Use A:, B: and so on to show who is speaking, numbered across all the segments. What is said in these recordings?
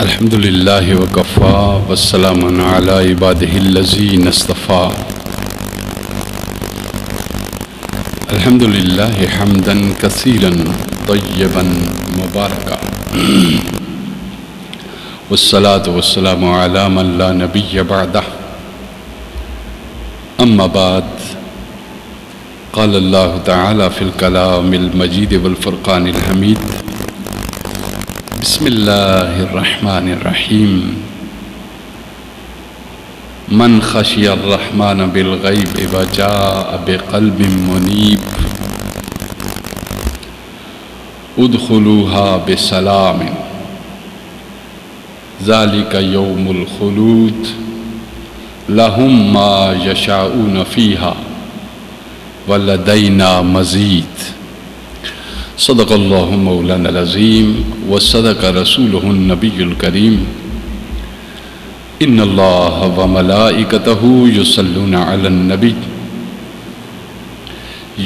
A: الحمد للہ وکفا والسلام علی عبادہ الذین اصطفیٰ الحمد للہ حمدا کثیرا طیبا مبارکا والصلاة والسلام علی من لا نبی بعدہ اما بعد قال اللہ تعالی فی الکلام المجید والفرقان الحمید بسم اللہ الرحمن الرحیم من خشی الرحمن بالغیب وجاء بقلب منیب ادخلوها بسلام ذالک یوم الخلود لهم ما یشاؤون فیہا ولدینا مزید صدق اللہ مولانا العظیم وصدق رسولہ النبی الکریم ان اللہ وملائکتہ یصلون علی النبی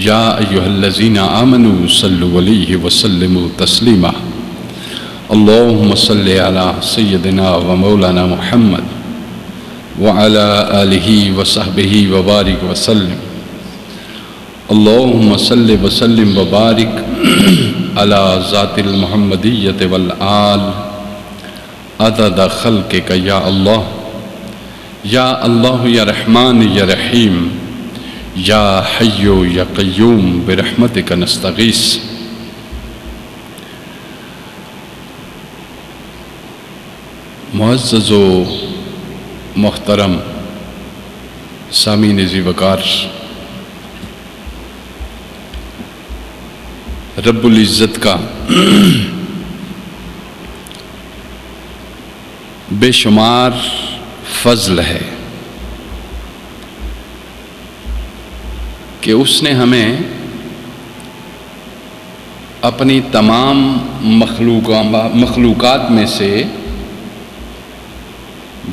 A: یا ایہا الذین آمنوا صلوا علیہ وسلموا تسلیما اللہم صلی علی سیدنا ومولانا محمد وعلی آلہ وصحبہ وبارک وسلم اللہم صلی وسلم وبارک علی ذات المحمدیت والآل عدد خلقک یا اللہ یا رحمان یا رحیم یا حی یا قیوم برحمتک نستغیث معزز و محترم سامعین ذی وقار، رب العزت کا بے شمار فضل ہے کہ اس نے ہمیں اپنی تمام مخلوقات میں سے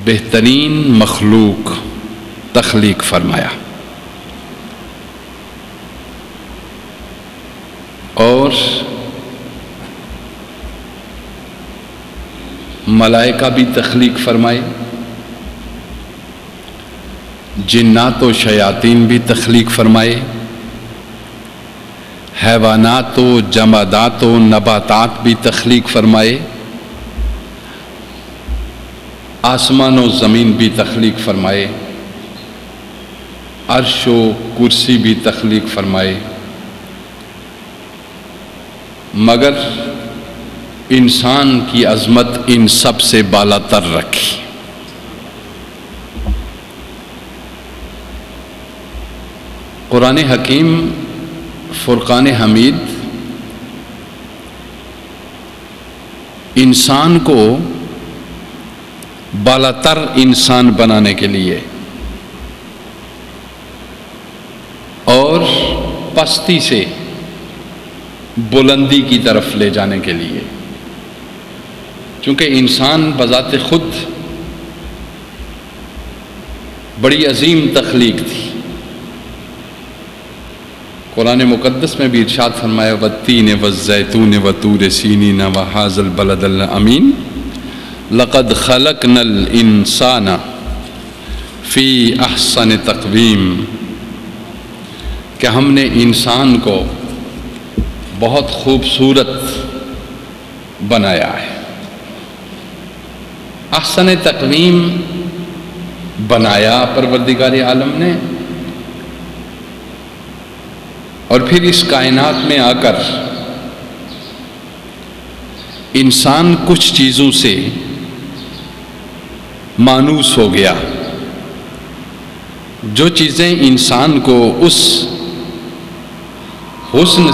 A: بہترین مخلوق تخلیق فرمایا اور ملائکہ بھی تخلیق فرمائے، جنات و شیاطین بھی تخلیق فرمائے، حیوانات و جمادات و نباتات بھی تخلیق فرمائے، آسمان و زمین بھی تخلیق فرمائے، عرش و کرسی بھی تخلیق فرمائے، مگر انسان کی عظمت ان سب سے بالا تر رکھی۔ قرآن حکیم فرقان حمید انسان کو بالا تر انسان بنانے کے لیے اور پستی سے بلندی کی طرف لے جانے کے لیے، چونکہ انسان بذات خود بڑی عظیم تخلیق تھی۔ قرآن مقدس میں بھی ارشاد فرمایا والتین والزیتون وطور سینین وہذا البلد الامین لقد خلقنا الانسان فی احسن تقویم، کہ ہم نے انسان کو بہت خوبصورت بنایا ہے۔ احسن تقویم بنایا پروردگار عالم نے، اور پھر اس کائنات میں آ کر انسان کچھ چیزوں سے مانوس ہو گیا، جو چیزیں انسان کو اس حسن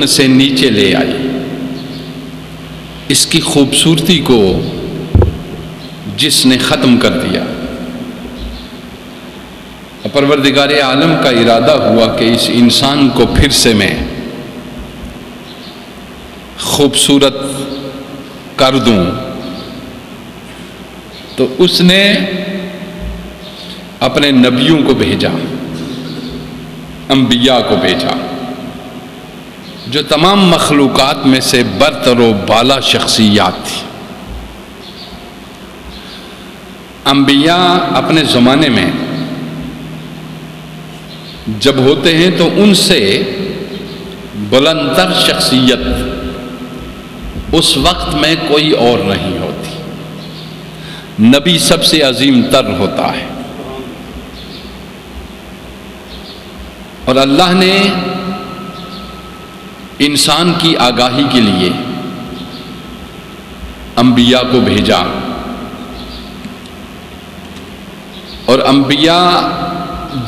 A: سے نیچے لے آئی، اس کی خوبصورتی کو جس نے ختم کر دیا۔ پروردگار عالم کا ارادہ ہوا کہ اس انسان کو پھر سے میں خوبصورت کر دوں، تو اس نے اپنے نبیوں کو بھیجا، انبیاء کو بھیجا، جو تمام مخلوقات میں سے برتر و بالا شخصیات تھی۔ انبیاء اپنے زمانے میں جب ہوتے ہیں تو ان سے بلندتر شخصیت اس وقت میں کوئی اور نہیں ہوتی، نبی سب سے عظیم تر ہوتا ہے۔ اور اللہ نے انسان کی آگاہی کے لیے انبیاء کو بھیجا، اور انبیاء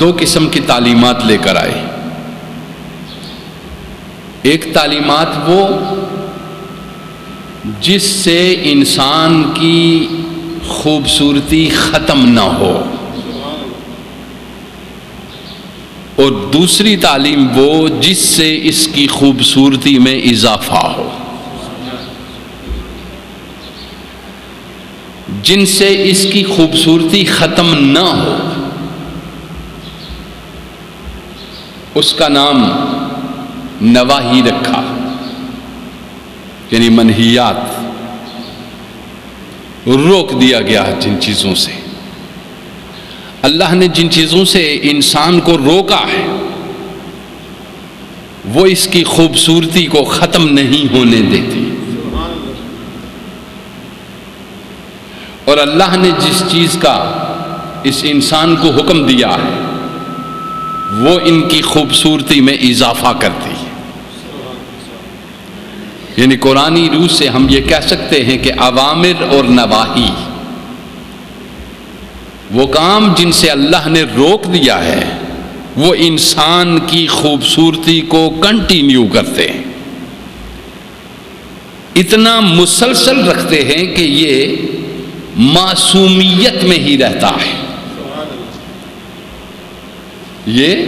A: دو قسم کی تعلیمات لے کر آئے۔ ایک تعلیمات وہ جس سے انسان کی خوبصورتی ختم نہ ہو، اور دوسری تعلیم وہ جس سے اس کی خوبصورتی میں اضافہ ہو، جن سے اس کی خوبصورتی ختم نہ ہو، اس کا نام نواہی رکھا، یعنی منہیات، روک دیا گیا جن چیزوں سے۔ اللہ نے جن چیزوں سے انسان کو روکا ہے وہ اس کی خوبصورتی کو ختم نہیں ہونے دیتی، اور اللہ نے جس چیز کا اس انسان کو حکم دیا ہے وہ ان کی خوبصورتی میں اضافہ کرتی ہے۔ یعنی قرآنی روح سے ہم یہ کہہ سکتے ہیں کہ اوامر اور نواہی، وہ کام جن سے اللہ نے روک دیا ہے وہ انسان کی خوبصورتی کو کنٹینیو کرتے ہیں، اتنا مسلسل رکھتے ہیں کہ یہ معصومیت میں ہی رہتا ہے، یہ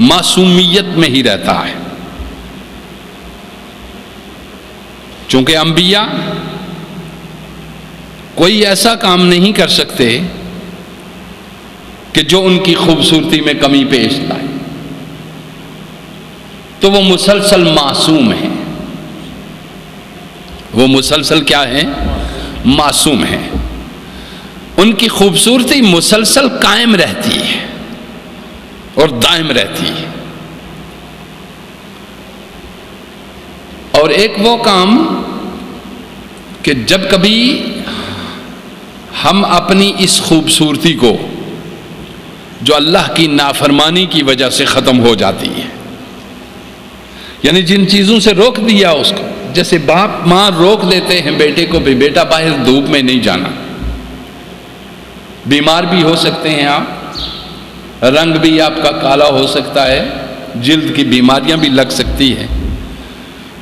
A: معصومیت میں ہی رہتا ہے۔ چونکہ انبیاء کوئی ایسا کام نہیں کر سکتے کہ جو ان کی خوبصورتی میں کمی پیش لائے، تو وہ مسلسل معصوم ہیں، وہ مسلسل کیا ہیں؟ معصوم ہیں، ان کی خوبصورتی مسلسل قائم رہتی ہے اور دائم رہتی ہے۔ اور ایک وہ کام کہ جب کبھی ہم اپنی اس خوبصورتی کو جو اللہ کی نافرمانی کی وجہ سے ختم ہو جاتی ہے، یعنی جن چیزوں سے روک دیا اس کو، جیسے باپ ماں روک لیتے ہیں بیٹے کو بھی، بیٹا باہر دھوپ میں نہیں جانا، بیمار بھی ہو سکتے ہیں آپ، رنگ بھی آپ کا کالا ہو سکتا ہے، جلد کی بیماریاں بھی لگ سکتی ہیں،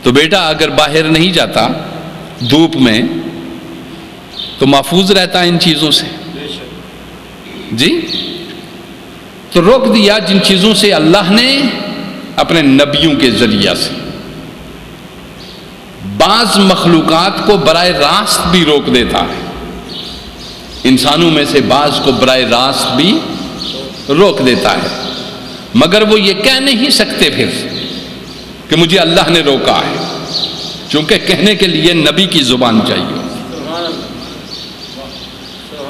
A: تو بیٹا اگر باہر نہیں جاتا دھوپ میں تو محفوظ رہتا ہے ان چیزوں سے، جی۔ تو روک دیا جن چیزوں سے اللہ نے اپنے نبیوں کے ذریعہ سے، بعض مخلوقات کو براہ راست بھی روک دیتا ہے، انسانوں میں سے بعض کو براہ راست بھی روک دیتا ہے، مگر وہ یہ کہہ نہیں سکتے پھر کہ مجھے اللہ نے روکا ہے، چونکہ کہنے کے لیے نبی کی زبان چاہیے،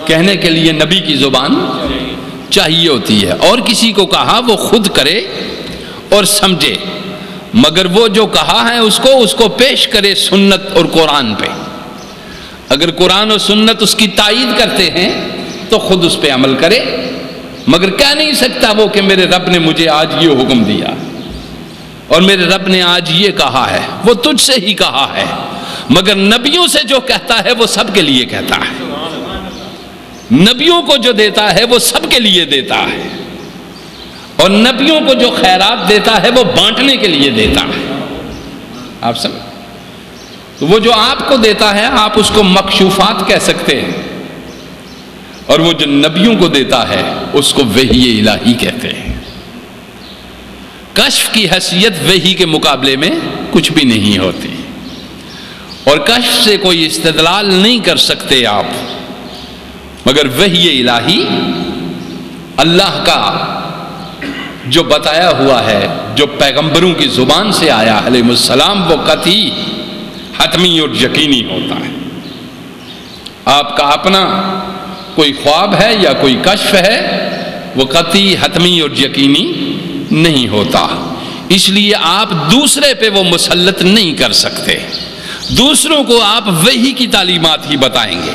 A: کہنے کے لیے نبی کی زبان چاہیے ہوتی ہے، اور کسی کو کہا وہ خود کرے اور سمجھے، مگر وہ جو کہا ہے اس کو پیش کرے سنت اور قرآن پہ، اگر قرآن اور سنت اس کی تائید کرتے ہیں تو خود اس پہ عمل کرے، مگر کہہ نہیں سکتا وہ کہ میرے رب نے مجھے آج یہ حکم دیا اور میرے رب نے آج یہ کہا ہے، وہ تجھ سے ہی کہا ہے، مگر نبیوں سے جو کہتا ہے وہ سب کے لیے کہتا ہے، نبیوں کو جو دیتا ہے وہ سب کے لیے دیتا ہے، اور نبیوں کو جو خیرات دیتا ہے وہ بانٹنے کے لیے دیتا ہے، آپ سمجھ؟ تو وہ جو آپ کو دیتا ہے آپ اس کو مکشوفات کہہ سکتے ہیں، اور وہ جو نبیوں کو دیتا ہے اس کو وحی الہی کہتے ہیں۔ کشف کی حیثیت وحی کے مقابلے میں کچھ بھی نہیں ہوتی، اور کشف سے کوئی استدلال نہیں کر سکتے آپ، مگر وحی الہی اللہ کا جو بتایا ہوا ہے، جو پیغمبروں کی زبان سے آیا علیہ السلام، وہ قطعی، حتمی اور یقینی ہوتا ہے۔ آپ کا اپنا کوئی خواب ہے یا کوئی کشف ہے، وہ قطعی، حتمی اور یقینی نہیں ہوتا، اس لیے آپ دوسرے پہ وہ مسلط نہیں کر سکتے۔ دوسروں کو آپ وحی کی تعلیمات ہی بتائیں گے،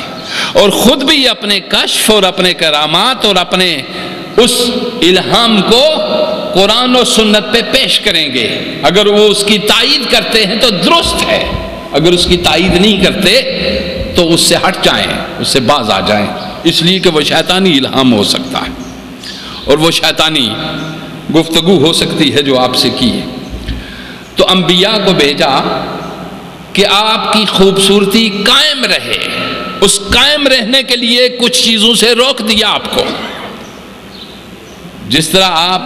A: اور خود بھی اپنے کشف اور اپنے کرامات اور اپنے اس الہام کو قرآن و سنت پہ پیش کریں گے۔ اگر وہ اس کی تائید کرتے ہیں تو درست ہے، اگر اس کی تائید نہیں کرتے تو اس سے ہٹ جائیں، اس سے باز آ جائیں، اس لیے کہ وہ شیطانی الہام ہو سکتا ہے، اور وہ شیطانی گفتگو ہو سکتی ہے جو آپ سے کی ہے۔ تو انبیاء کو بھیجا کہ آپ کی خوبصورتی قائم رہے، اس قائم رہنے کے لیے کچھ چیزوں سے روک دیا آپ کو۔ جس طرح آپ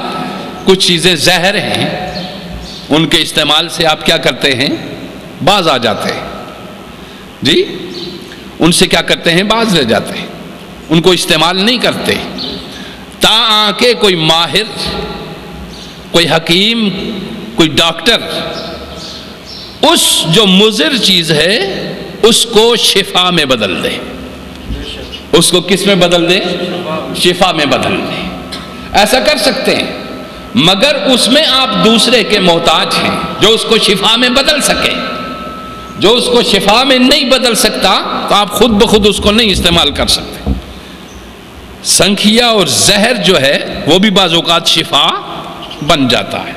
A: کچھ چیزیں زہر ہیں، ان کے استعمال سے آپ کیا کرتے ہیں؟ باز آ جاتے ہیں، جی ان سے کیا کرتے ہیں؟ باز رہ جاتے ہیں، ان کو استعمال نہیں کرتے، تاکہ کوئی ماہر، کوئی حکیم، کوئی ڈاکٹر اس جو مضر چیز ہے اس کو شفا میں بدل دے۔ اس کو کس میں بدل دے؟ شفا میں بدل دے۔ ایسا کر سکتے ہیں، مگر اس میں آپ دوسرے کے محتاج ہیں جو اس کو شفا میں بدل سکے۔ جو اس کو شفا میں نہیں بدل سکتا تو آپ خود بخود اس کو نہیں استعمال کر سکتے۔ سنکھیا اور زہر جو ہے وہ بھی بعض اوقات شفا بن جاتا ہے،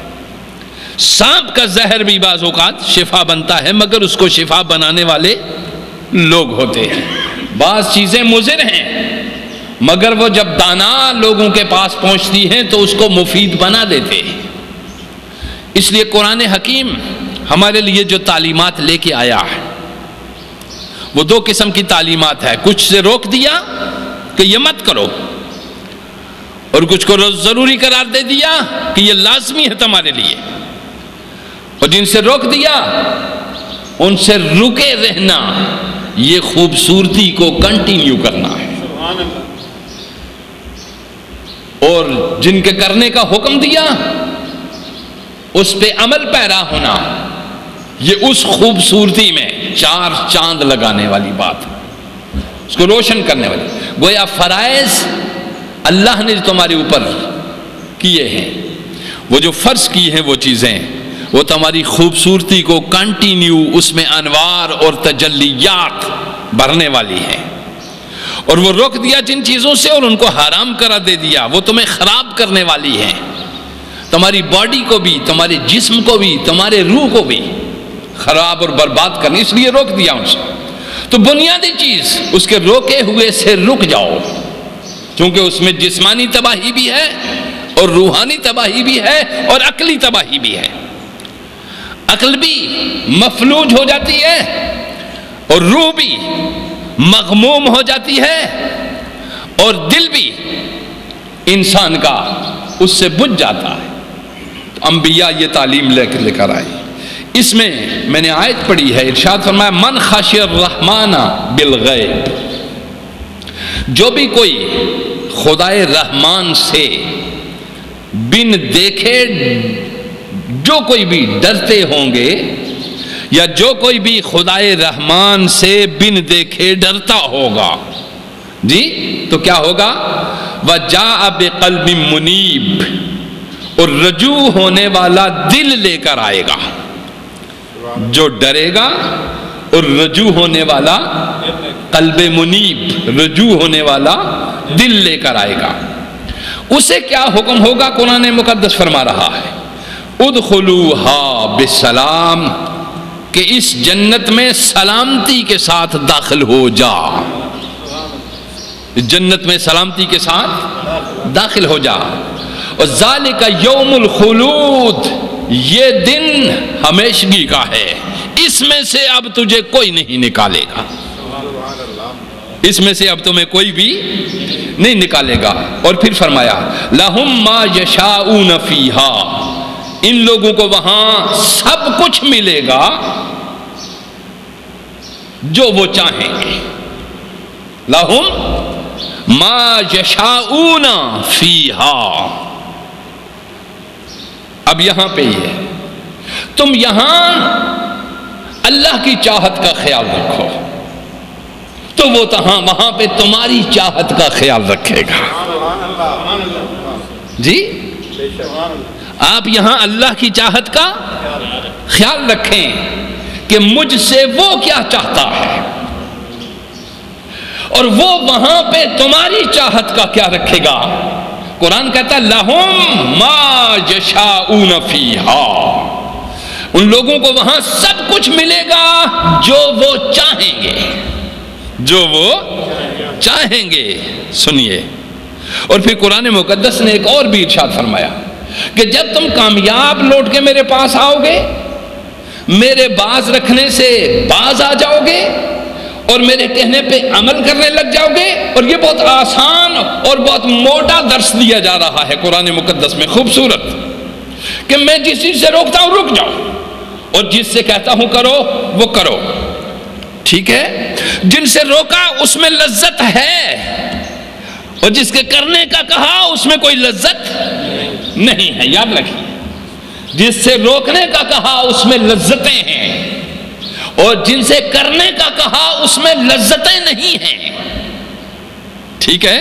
A: سانپ کا زہر بھی بعض اوقات شفا بنتا ہے، مگر اس کو شفا بنانے والے لوگ ہوتے ہیں۔ بعض چیزیں مضر ہیں، مگر وہ جب دانا لوگوں کے پاس پہنچتی ہیں تو اس کو مفید بنا دیتے ہیں۔ اس لیے قرآن حکیم ہمارے لیے جو تعلیمات لے کے آیا ہے وہ دو قسم کی تعلیمات ہے، کچھ سے روک دیا کہ یہ مت کرو، اور کچھ کو ضروری قرار دے دیا کہ یہ لازمی ہے تمہارے لیے، اور جن سے روک دیا ان سے رکے رہنا، یہ خوبصورتی کو کنٹینیو کرنا ہے، اور جن کے کرنے کا حکم دیا اس پہ عمل پیرا ہونا، یہ اس خوبصورتی میں چار چاند لگانے والی بات، اس کو روشن کرنے والی۔ گویا فرائض اللہ نے تمہارے اوپر کیے ہیں، وہ جو فرض کی ہیں وہ چیزیں، وہ تمہاری خوبصورتی کو کنٹینیو اس میں انوار اور تجلیات بھرنے والی ہیں، اور وہ روک دیا جن چیزوں سے اور ان کو حرام کرا دے دیا، وہ تمہیں خراب کرنے والی ہیں، تمہاری باڈی کو بھی، تمہارے جسم کو بھی، تمہارے روح کو بھی خراب اور برباد کرنے، اس لیے روک دیا ان سے۔ تو بنیادی چیز اس کے روکے ہوئے سے رک جاؤ، کیونکہ اس میں جسمانی تباہی بھی ہے اور روحانی تباہی بھی ہے اور عقلی تباہی بھی ہے۔ عقل بھی مفلوج ہو جاتی ہے اور روح بھی مغموم ہو جاتی ہے، اور دل بھی انسان کا اس سے بجھ جاتا ہے۔ تو انبیاء یہ تعلیم لے کر آئے۔ اس میں نے آیت پڑھی ہے، ارشاد فرمایا من خشی الرحمن بالغیب، جو بھی کوئی خدائے رحمان سے بن دیکھے، جو کوئی بھی ڈرتے ہوں گے، یا جو کوئی بھی خدائے رحمان سے بن دیکھے ڈرتا ہوگا، جی تو کیا ہوگا؟ وَجَاءَ بِقَلْبٍ مُنِيبٍ، اور رجوع ہونے والا دل لے کر آئے گا۔ جو ڈرے گا اور رجوع ہونے والا قلب منیب، رجوع ہونے والا دل لے کر آئے گا، اسے کیا حکم ہوگا؟ قرآن مقدس فرما رہا ہے ادخلوها بسلام، کہ اس جنت میں سلامتی کے ساتھ داخل ہو جا، جنت میں سلامتی کے ساتھ داخل ہو جا۔ اور ذالک یوم الخلود، یہ دن ہمیشگی کا ہے، اس میں سے اب تجھے کوئی نہیں نکالے گا، اس میں سے اب تمہیں کوئی بھی نہیں نکالے گا۔ اور پھر فرمایا لَهُمْ مَا يَشَاءُونَ فِيهَا، ان لوگوں کو وہاں سب کچھ ملے گا جو وہ چاہیں گے۔ لَهُمْ مَا يَشَاءُونَ فِيهَا۔ اب یہاں پہ یہ ہے، تم یہاں اللہ کی چاہت کا خیال رکھو تو وہ وہاں پہ تمہاری چاہت کا خیال رکھے گا۔ جی آپ یہاں اللہ کی چاہت کا خیال رکھیں کہ مجھ سے وہ کیا چاہتا ہے، اور وہ وہاں پہ تمہاری چاہت کا کیا رکھے گا۔ قرآن کہتا ہے لَهُمْ مَا يَشَاءُونَ فِيهَا، ان لوگوں کو وہاں سب کچھ ملے گا جو وہ چاہیں گے، جو وہ چاہیں گے۔ سنیے، اور پھر قرآن مقدس نے ایک اور بھی ارشاد فرمایا کہ جب تم کامیاب لوٹ کے میرے پاس آؤ گے، میرے باز رکھنے سے باز آ جاؤ گے اور میرے کہنے پہ عمل کرنے لگ جاؤ گے، اور یہ بہت آسان اور بہت موٹا درس دیا جا رہا ہے قرآن مقدس میں، خوبصورت، کہ میں جس چیز سے روکتا ہوں رک جاؤ، اور جس سے کہتا ہوں کرو وہ کرو، ٹھیک ہے۔ جن سے روکا اس میں لذت ہے، اور جس کے کرنے کا کہا اس میں کوئی لذت نہیں ہے، یاد رکھیے۔ جس سے روکنے کا کہا اس میں لذتیں ہیں، اور جن سے کرنے کا کہا اس میں لذتیں نہیں ہیں، ٹھیک ہے۔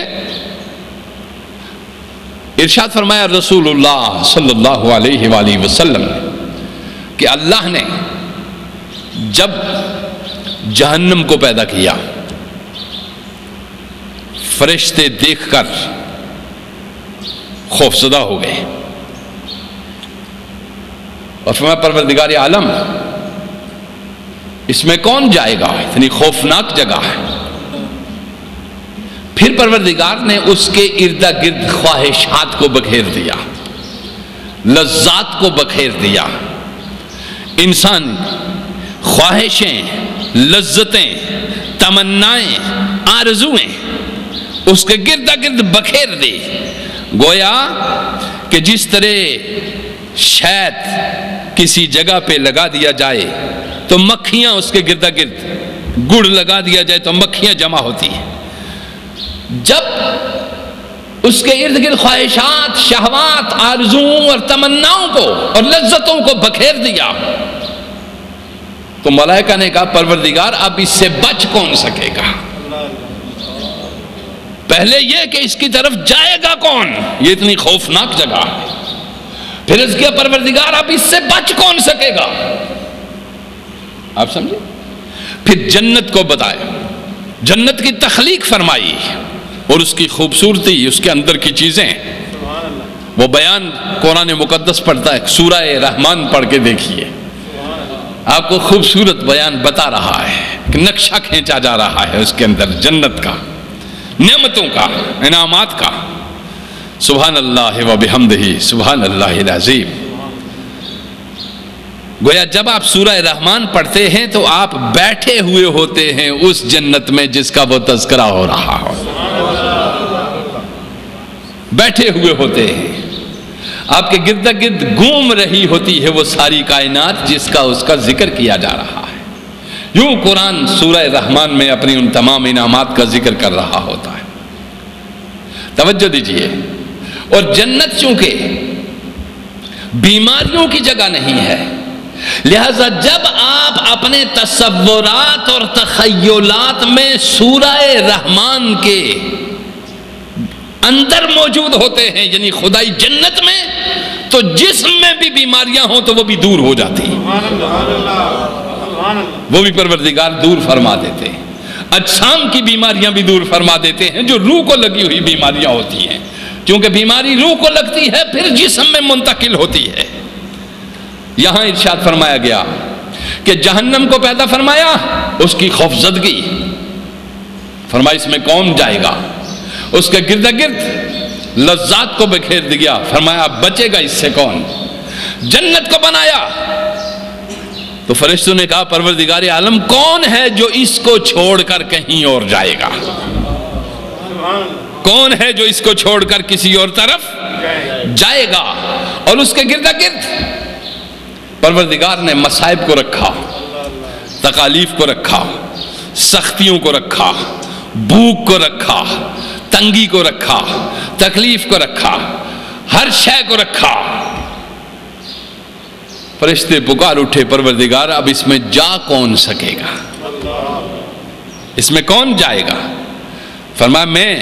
A: ارشاد فرمایا رسول اللہ صلی اللہ علیہ وآلہ وسلم کہ اللہ نے جب جہنم کو پیدا کیا، فرشتے دیکھ کر خوفزدہ ہو گئے، اور فرمایا پروردگار عالم اس میں کون جائے گا، اتنی خوفناک جگہ ہے۔ پھر پروردگار نے اس کے ارد گرد خواہشات کو بکھیر دیا، لذات کو بکھیر دیا۔ انسان خواہشیں، لذتیں، تمنائیں، آرزویں اس کے گرد گرد بکھیر دی، گویا کہ جس طرح شہد کسی جگہ پہ لگا دیا جائے تو مکھیاں اس کے گرد گرد، گڑ لگا دیا جائے تو مکھیاں جمع ہوتی ہیں۔ جب اس کے ارد گرد خواہشات، شہوات، آرزوؤں اور تمناؤں کو اور لذتوں کو بکھیر دیا تو ملائکہ نے کہا پروردگار اب اس سے بچ کون سکے گا؟ پہلے یہ کہ اس کی طرف جائے گا کون، یہ اتنی خوفناک جگہ ہے، پھر اس کے پروردگار اب اس سے بچ کون سکے گا؟ آپ سمجھے؟ پھر جنت کو بتایا، جنت کی تخلیق فرمائی اور اس کی خوبصورتی، اس کے اندر کی چیزیں، وہ بیان قرآن مقدس پڑھتا ہے، سورہ رحمان پڑھ کے دیکھیے، آپ کو خوبصورت بیان بتا رہا ہے، نقشہ کھینچا جا رہا ہے اس کے اندر جنت کا، نعمتوں کا، انعامات کا۔ سبحان اللہ و بحمدہ سبحان اللہ العظیم۔ گویا جب آپ سورہ رحمان پڑھتے ہیں تو آپ بیٹھے ہوئے ہوتے ہیں اس جنت میں جس کا وہ تذکرہ ہو رہا ہو، بیٹھے ہوئے ہوتے ہیں، آپ کے گرد گرد گھوم رہی ہوتی ہے وہ ساری کائنات جس کا اس کا ذکر کیا جا رہا ہے۔ یوں قرآن سورہ رحمان میں اپنی ان تمام انعامات کا ذکر کر رہا ہوتا ہے۔ توجہ دیجئے، اور جنت چونکہ بیماریوں کی جگہ نہیں ہے، لہذا جب آپ اپنے تصورات اور تخیلات میں سورہ رحمان کے اندر موجود ہوتے ہیں، یعنی خدائی جنت میں، تو جسم میں بھی بیماریاں ہوں تو وہ بھی دور ہو جاتی ہیں، وہ بھی پروردگار دور فرما دیتے ہیں۔ اجسام کی بیماریاں بھی دور فرما دیتے ہیں، جو روح کو لگی ہوئی بیماریاں ہوتی ہیں، کیونکہ بیماری روح کو لگتی ہے پھر جسم میں منتقل ہوتی ہے۔ یہاں ارشاد فرمایا گیا کہ جہنم کو پیدا فرمایا، اس کی خوفزدگی، فرمایا اس میں کون جائے گا، اس کے گرد گرد لذات کو بکھیر دیا، فرمایا اب بچے گا اس سے کون۔ جنت کو بنایا تو فرشتوں نے کہا پروردگار عالم کون ہے جو اس کو چھوڑ کر کہیں اور جائے گا؟ کون ہے جو اس کو چھوڑ کر کسی اور طرف جائے گا؟ اور اس کے گرد گرد پروردگار نے مصائب کو رکھا، تکالیف کو رکھا، سختیوں کو رکھا، بھوک کو رکھا، تنگی کو رکھا، تکلیف کو رکھا، ہر شے کو رکھا۔ فرشتے پکار اٹھے، پروردگار اب اس میں جا کون سکے گا؟ اس میں کون جائے گا؟ فرمایا میں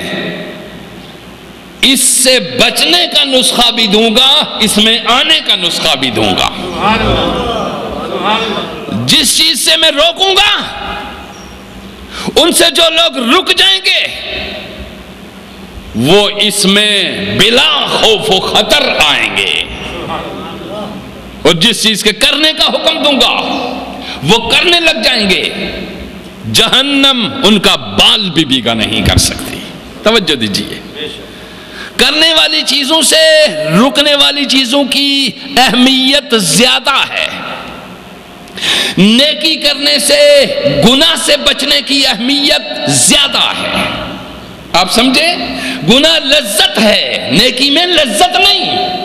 A: اس سے بچنے کا نسخہ بھی دوں گا، اس میں آنے کا نسخہ بھی دوں گا۔ جس چیز سے میں روکوں گا، ان سے جو لوگ رک جائیں گے، وہ اس میں بلا خوف و خطر آئیں گے، اور جس چیز کے کرنے کا حکم دوں گا وہ کرنے لگ جائیں گے، جہنم ان کا بال بھی بیگا نہیں کر سکتی۔ توجہ دیجیے، کرنے والی چیزوں سے رکنے والی چیزوں کی اہمیت زیادہ ہے، نیکی کرنے سے گناہ سے بچنے کی اہمیت زیادہ ہے۔ آپ سمجھے؟ گناہ لذت ہے، نیکی میں لذت نہیں۔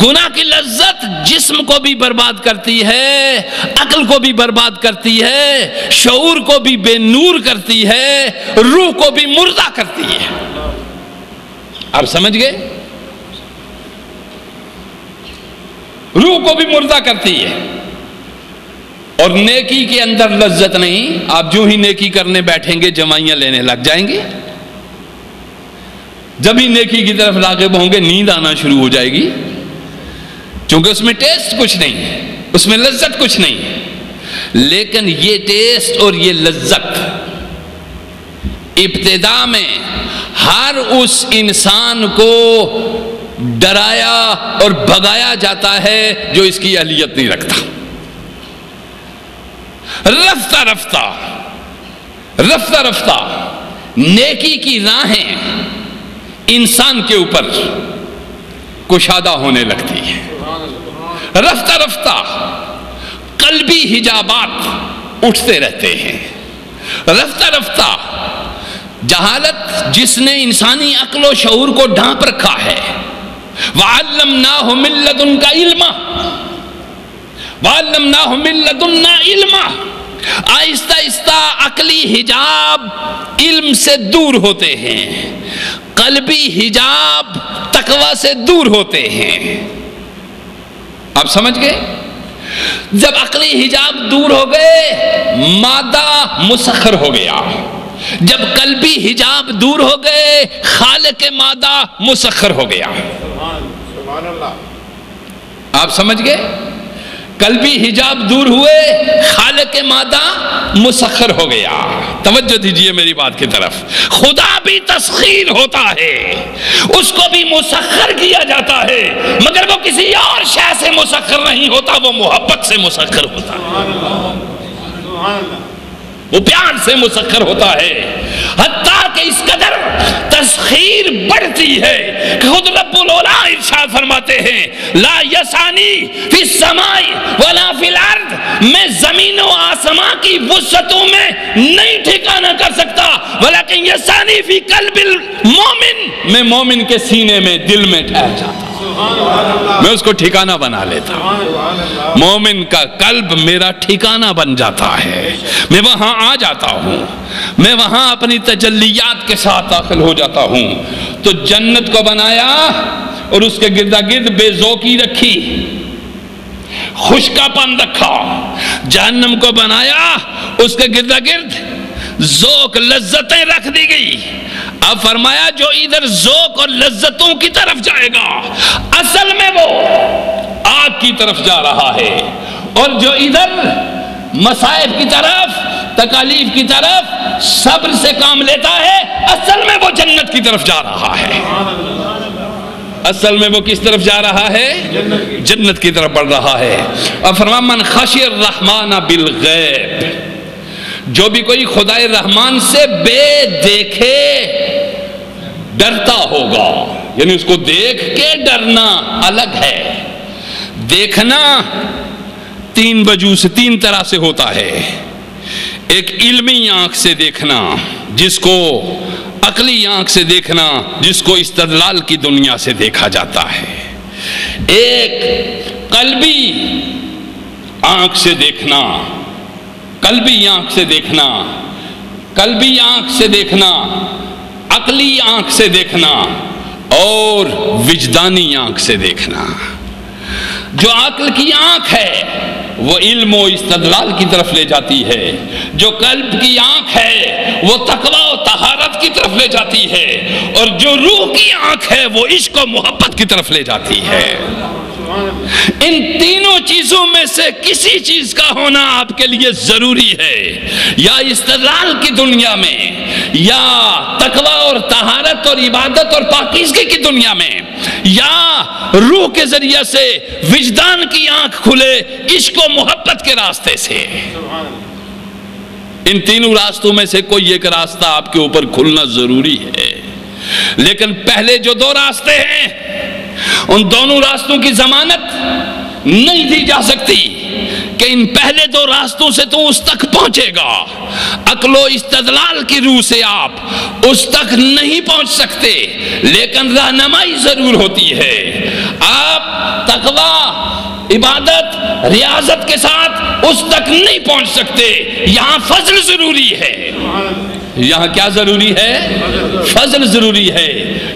A: گناہ کی لذت جسم کو بھی برباد کرتی ہے، عقل کو بھی برباد کرتی ہے، شعور کو بھی بے نور کرتی ہے، روح کو بھی مردہ کرتی ہے۔ آپ سمجھ گئے؟ روح کو بھی مردہ کرتی ہے، اور نیکی کے اندر لذت نہیں۔ آپ جو ہی نیکی کرنے بیٹھیں گے جوائیاں لینے لگ جائیں گے، جب ہی نیکی کی طرف راغب ہوں گے نیند آنا شروع ہو جائے گی، چونکہ اس میں ٹیسٹ کچھ نہیں ہے، اس میں لذت کچھ نہیں ہے۔ لیکن یہ ٹیسٹ اور یہ لذت ابتدا میں ہر اس انسان کو ڈرایا اور بھگایا جاتا ہے جو اس کی اہلیت نہیں رکھتا۔ رفتہ رفتہ نیکی کی راہیں انسان کے اوپر کشادہ ہونے لگتی ہے۔ رفتہ رفتہ قلبی حجابات اٹھتے رہتے ہیں۔ رفتہ رفتہ جہالت جس نے انسانی عقل و شعور کو ڈھانپ رکھا ہے، وَعَلَّمْنَاهُ مِن لَّدُنْكَ عِلْمًا وَعَلَّمْنَاهُ مِن لَّدُنَّا عِلْمًا، آہستہ آہستہ عقلی حجاب علم سے دور ہوتے ہیں، قلبی حجاب تقوی سے دور ہوتے ہیں۔ آپ سمجھ گئے؟ جب عقلی حجاب دور ہو گئے مادہ مسخر ہو گیا، جب قلبی حجاب دور ہو گئے خالق مادہ مسخر ہو گیا۔ آپ سمجھ گئے؟ قلبی حجاب دور ہوئے خالق مادہ مسخر ہو گیا۔ توجہ دیجئے میری بات کی طرف، خدا بھی تسخیر ہوتا ہے، اس کو بھی مسخر کیا جاتا ہے، مگر وہ کسی اور شے سے مسخر نہیں ہوتا، وہ محبت سے مسخر ہوتا ہے، وہ پیار سے مسخر ہوتا ہے۔ حتیٰ کہ اس قدر تسخیر بڑھتی ہے کہ خود رب العلا ارشاد فرماتے ہیں لا یسانی فی السماء ولا فی الارض، میں زمین و آسمان کی وسعتوں میں نہیں ٹھکانہ کر سکتا، ولیکن یسانی فی قلب المومن، میں مومن کے سینے میں دل میں ٹھہر جاتا ہوں، میں اس کو ٹھکانہ بنا لیتا ہوں، مومن کا قلب میرا ٹھکانہ بن جاتا ہے، میں وہاں آ جاتا ہوں، میں وہاں اپنی تجلیات کے ساتھ داخل ہو جاتا ہوں۔ تو جنت کو بنایا اور اس کے گرد گرد بے ذوقی رکھی، خشکا پن رکھا۔ جہنم کو بنایا، اس کے گرد گرد ذوق لذتیں رکھ دی گئی۔ اب فرمایا جو ادھر ذوق اور لذتوں کی طرف جائے گا اصل میں وہ آگ کی طرف جا رہا ہے، اور جو ادھر مصائب کی طرف، تکالیف کی طرف صبر سے کام لیتا ہے، اصل میں وہ جنت کی طرف جا رہا ہے۔ اصل میں وہ کس طرف جا رہا ہے؟ جنت کی طرف بڑھ رہا ہے۔ اور فرمایا من خشی الرحمن بالغیب، جو بھی کوئی خدائے رحمان سے بے دیکھے ڈرتا ہوگا، یعنی اس کو دیکھ کے ڈرنا الگ ہے۔ دیکھنا تین وجہ سے، تین طرح سے ہوتا ہے۔ ایک علمی آنکھ سے دیکھنا جس کو عقلی آنکھ سے دیکھنا، جس کو استدلال کی دنیا سے دیکھا جاتا ہے، ایک قلبی آنکھ سے دیکھنا، قلبی آنکھ سے دیکھنا، قلبی آنکھ سے دیکھنا، عقلی آنکھ سے دیکھنا اور وجدانی آنکھ سے دیکھنا۔ جو عقل کی آنکھ ہے وہ علم و استدلال کی طرف لے جاتی ہے، جو قلب کی آنکھ ہے وہ تقوی و طہارت کی طرف لے جاتی ہے، اور جو روح کی آنکھ ہے وہ عشق و محبت کی طرف لے جاتی ہے۔ ان تینوں چیزوں میں سے کسی چیز کا ہونا آپ کے لیے ضروری ہے، یا استدلال کی دنیا میں، یا تقوی اور طہارت اور عبادت اور پاکیزگی کی دنیا میں، یا روح کے ذریعے سے وجدان کی آنکھ کھلے عشق و محبت کے راستے سے۔ ان تینوں راستوں میں سے کوئی ایک راستہ آپ کے اوپر کھلنا ضروری ہے، لیکن پہلے جو دو راستے ہیں ان دونوں راستوں کی ضمانت نہیں دی جا سکتی کہ ان پہلے دو راستوں سے تو اس تک پہنچے گا، عقل و استدلال کی روح سے آپ اس تک نہیں پہنچ سکتے، لیکن رہنمائی ضرور ہوتی ہے۔ آپ تقوی، عبادت، ریاضت کے ساتھ اس تک نہیں پہنچ سکتے، یہاں فضل ضروری ہے۔ یہاں کیا ضروری ہے؟ فضل ضروری ہے،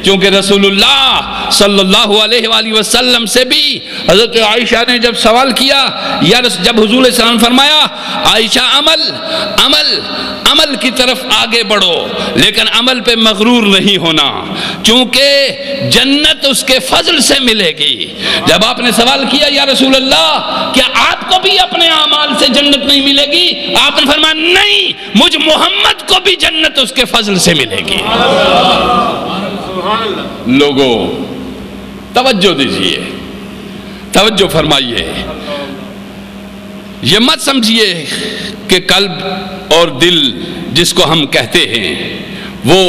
A: کیونکہ رسول اللہ صلی اللہ علیہ وآلہ وسلم سے بھی حضرت عائشہ نے جب سوال کیا، جب حضور علیہ السلام فرمایا عائشہ عمل کی طرف آگے بڑھو، لیکن عمل پہ مغرور نہیں ہونا، چونکہ جنت اس کے فضل سے ملے گی۔ جب آپ نے سوال کیا یا رسول اللہ کیا آپ کو بھی اپنے اعمال سے جنت نہیں ملے گی؟ آپ نے فرمایا نہیں، مجھ محمد کو بھی جنت اس کے فضل سے ملے گی۔ لوگوں توجہ دیجئے، توجہ فرمائیے، یہ مت سمجھیے کہ قلب اور دل جس کو ہم کہتے ہیں وہ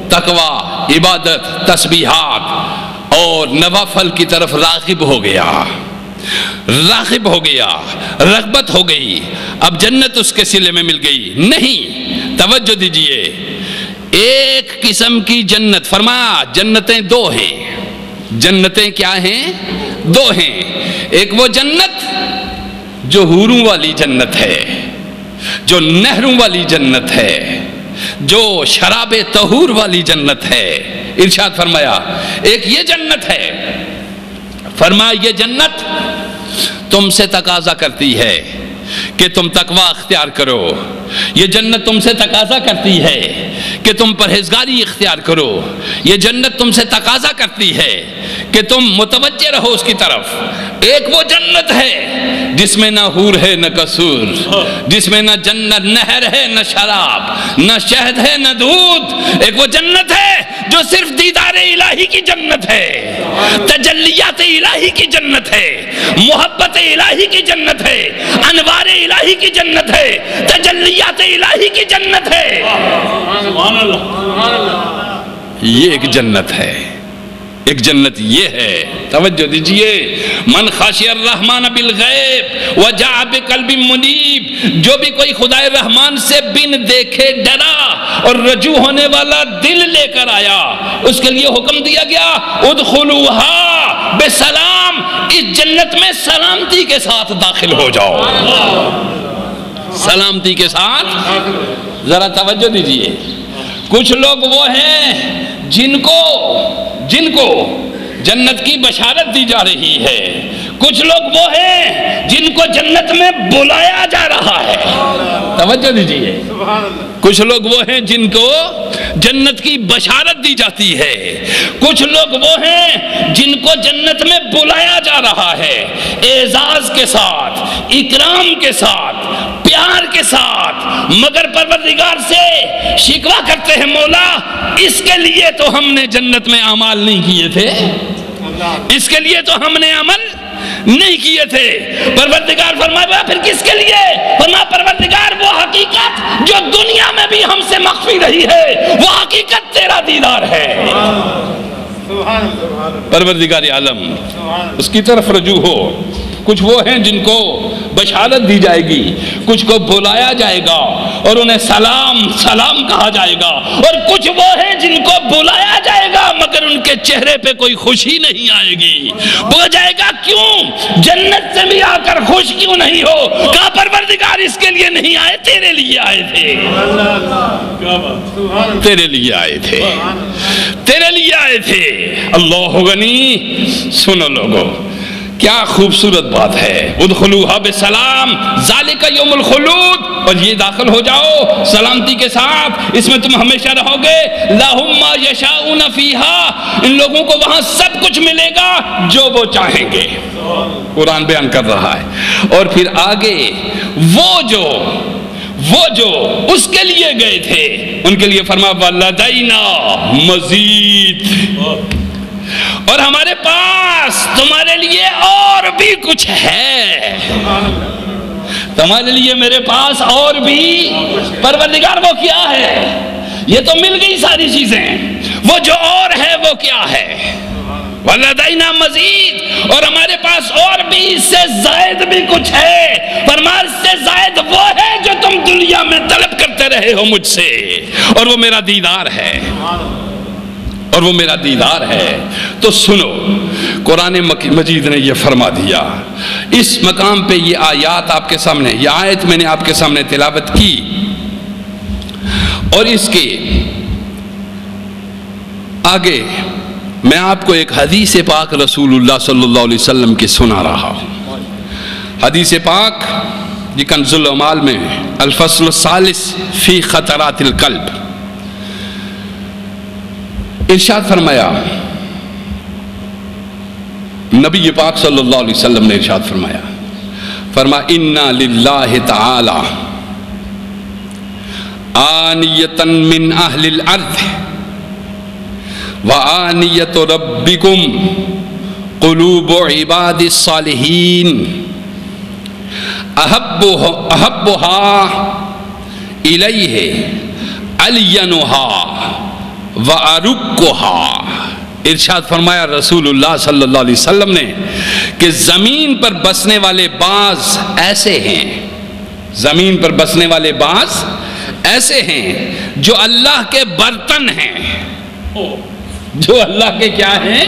A: تقوی، عبادت، تسبیحات اور نوافل کی طرف راغب ہو گیا، رغبت ہو گئی، اب جنت اس کے سلے میں مل گئی۔ نہیں، توجہ دیجئے، ایک قسم کی جنت، فرمایا جنتیں دو ہیں۔ جنتیں کیا ہیں؟ دو ہیں۔ ایک وہ جنت جو حوروں والی جنت ہے، جو نہروں والی جنت ہے، جو شراب طہور والی جنت ہے، ارشاد فرمایا ایک یہ جنت ہے، فرمایا یہ جنت تم سے تقاضا کرتی ہے کہ تم تقوی اختیار کرو، یہ جنت تم سے تقاضا کرتی ہے کہ تم پرہیزگاری اختیار کرو، یہ جنت تم سے تقاضا کرتی ہے کہ تم متوجہ رہو اس کی طرف۔ ایک وہ جنت ہے جس میں نہ حور ہے نہ قصور، جس میں نہ جنت نہر ہے نہ شراب، نہ شہد ہے نہ دودھ۔ ایک وہ جنت ہے جو صرف دیدار الہی کی جنت ہے، تجلیات الہی کی جنت ہے، محبت الہی کی جنت ہے، انوار الہی کی جنت ہے، تجلیات الہی کی جنت ہے۔ یہ ایک جنت ہے، ایک جنت یہ ہے، توجہ دیجئے، من خاشی الرحمن بالغیب وجاء بقلب منیب، جو بھی کوئی خدا رحمان سے بن دیکھے ڈرا اور رجوع ہونے والا دل لے کر آیا، اس کے لیے حکم دیا گیا ادخلوها بسلام، اس جنت میں سلامتی کے ساتھ داخل ہو جاؤ، سلامتی کے ساتھ۔ ذرا توجہ دیجئے، کچھ لوگ وہ ہیں جن کو جنت کی بشارت دی جا رہی ہے، کچھ لوگ وہ ہیں جن کو جنت میں بلایا جا رہا ہے، توجہ دیجئے، کچھ لوگ وہ ہیں جن کو جنت کی بشارت دی جاتی ہے، کچھ لوگ وہ ہیں جن کو جنت میں بلایا جا رہا ہے، اعزاز کے ساتھ، اکرام کے ساتھ، پیار کے ساتھ، مگر پروردگار سے شکوہ کرتے ہیں مولا اس کے لیے تو ہم نے جنت میں اعمال نہیں کیے تھے، اس کے لیے تو ہم نے عمل نہیں کیے تھے۔ پروردگار فرمایا پھر کس کے لیے؟ فرمایا پروردگار وہ حقیقت جو دنیا میں بھی ہم سے مخفی رہی ہے، وہ حقیقت تیرا دیدار ہے۔ پروردگار عالم اس کی طرف رجوع ہو کچھ وہ ہیں جن کو بشارت دی جائے گی، کچھ کو بلایا جائے گا اور انہیں سلام سلام کہا جائے گا، اور کچھ وہ ہیں جن کو بلایا جائے گا مگر ان کے چہرے پہ کوئی خوشی نہیں آئے گی۔ بولا جائے گا کیوں؟ جنت سے بھی آ کر خوش کیوں نہیں ہو؟ کہا پروردگار اس کے لیے نہیں آئے، تیرے لیے آئے تھے، تیرے لیے آئے تھے، تیرے لیے آئے تھے۔ اللہ غنی۔ سنو لوگو، کیا خوبصورت بات ہے، ادخلوها بسلام ذالک یوم الخلود، اور یہ داخل ہو جاؤ سلامتی کے ساتھ، اس میں تم ہمیشہ رہو گے۔ لہم ما یشاؤون فیہا، ان لوگوں کو وہاں سب کچھ ملے گا جو وہ چاہیں گے، قرآن بیان کر رہا ہے۔ اور پھر آگے وہ جو اس کے لیے گئے تھے ان کے لیے فرما ولدینا مزید، اور ہمارے پاس تمہارے لیے اور بھی کچھ ہے، تمہارے لیے میرے پاس اور بھی۔ پروردگار وہ کیا ہے؟ یہ تو مل گئی ساری چیزیں، وہ جو اور ہے وہ کیا ہے؟ وَلَدَيْنَا مَزِيد، اور ہمارے پاس اور بھی اس سے زائد بھی کچھ ہے۔ فرمان اس سے زائد وہ ہے جو تم دنیا میں طلب کرتے رہے ہو مجھ سے، اور وہ میرا دیدار ہے، اور وہ میرا دیدار ہے۔ تو سنو، قرآن مجید نے یہ فرما دیا۔ اس مقام پہ یہ آیات آپ کے سامنے، یہ آیت میں نے آپ کے سامنے تلاوت کی، اور اس کے آگے میں آپ کو ایک حدیث پاک رسول اللہ صلی اللہ علیہ وسلم کی سنا رہا ہوں۔ حدیث پاک یہ کنز العمال میں الفصل الثالث فی خطرات القلب، ارشاد فرمایا، نبی پاک صلی اللہ علیہ وسلم نے ارشاد فرمایا، اِنَّا لِلَّهِ تَعَالَى آنِيَةً مِّنْ أَهْلِ الْأَرْضِ وَآنِيَةُ رَبِّكُمْ قُلُوبُ عِبَادِ الصَّالِحِينَ أَحَبُّهَا إِلَيْهِ أَلْيَنُهَا وَأَرُقُّهَا۔ ارشاد فرمایا رسول اللہ صلی اللہ علیہ وسلم نے کہ زمین پر بسنے والے بعض ایسے ہیں، زمین پر بسنے والے بعض ایسے ہیں جو اللہ کے برتن ہیں، جو اللہ کے کیا ہیں؟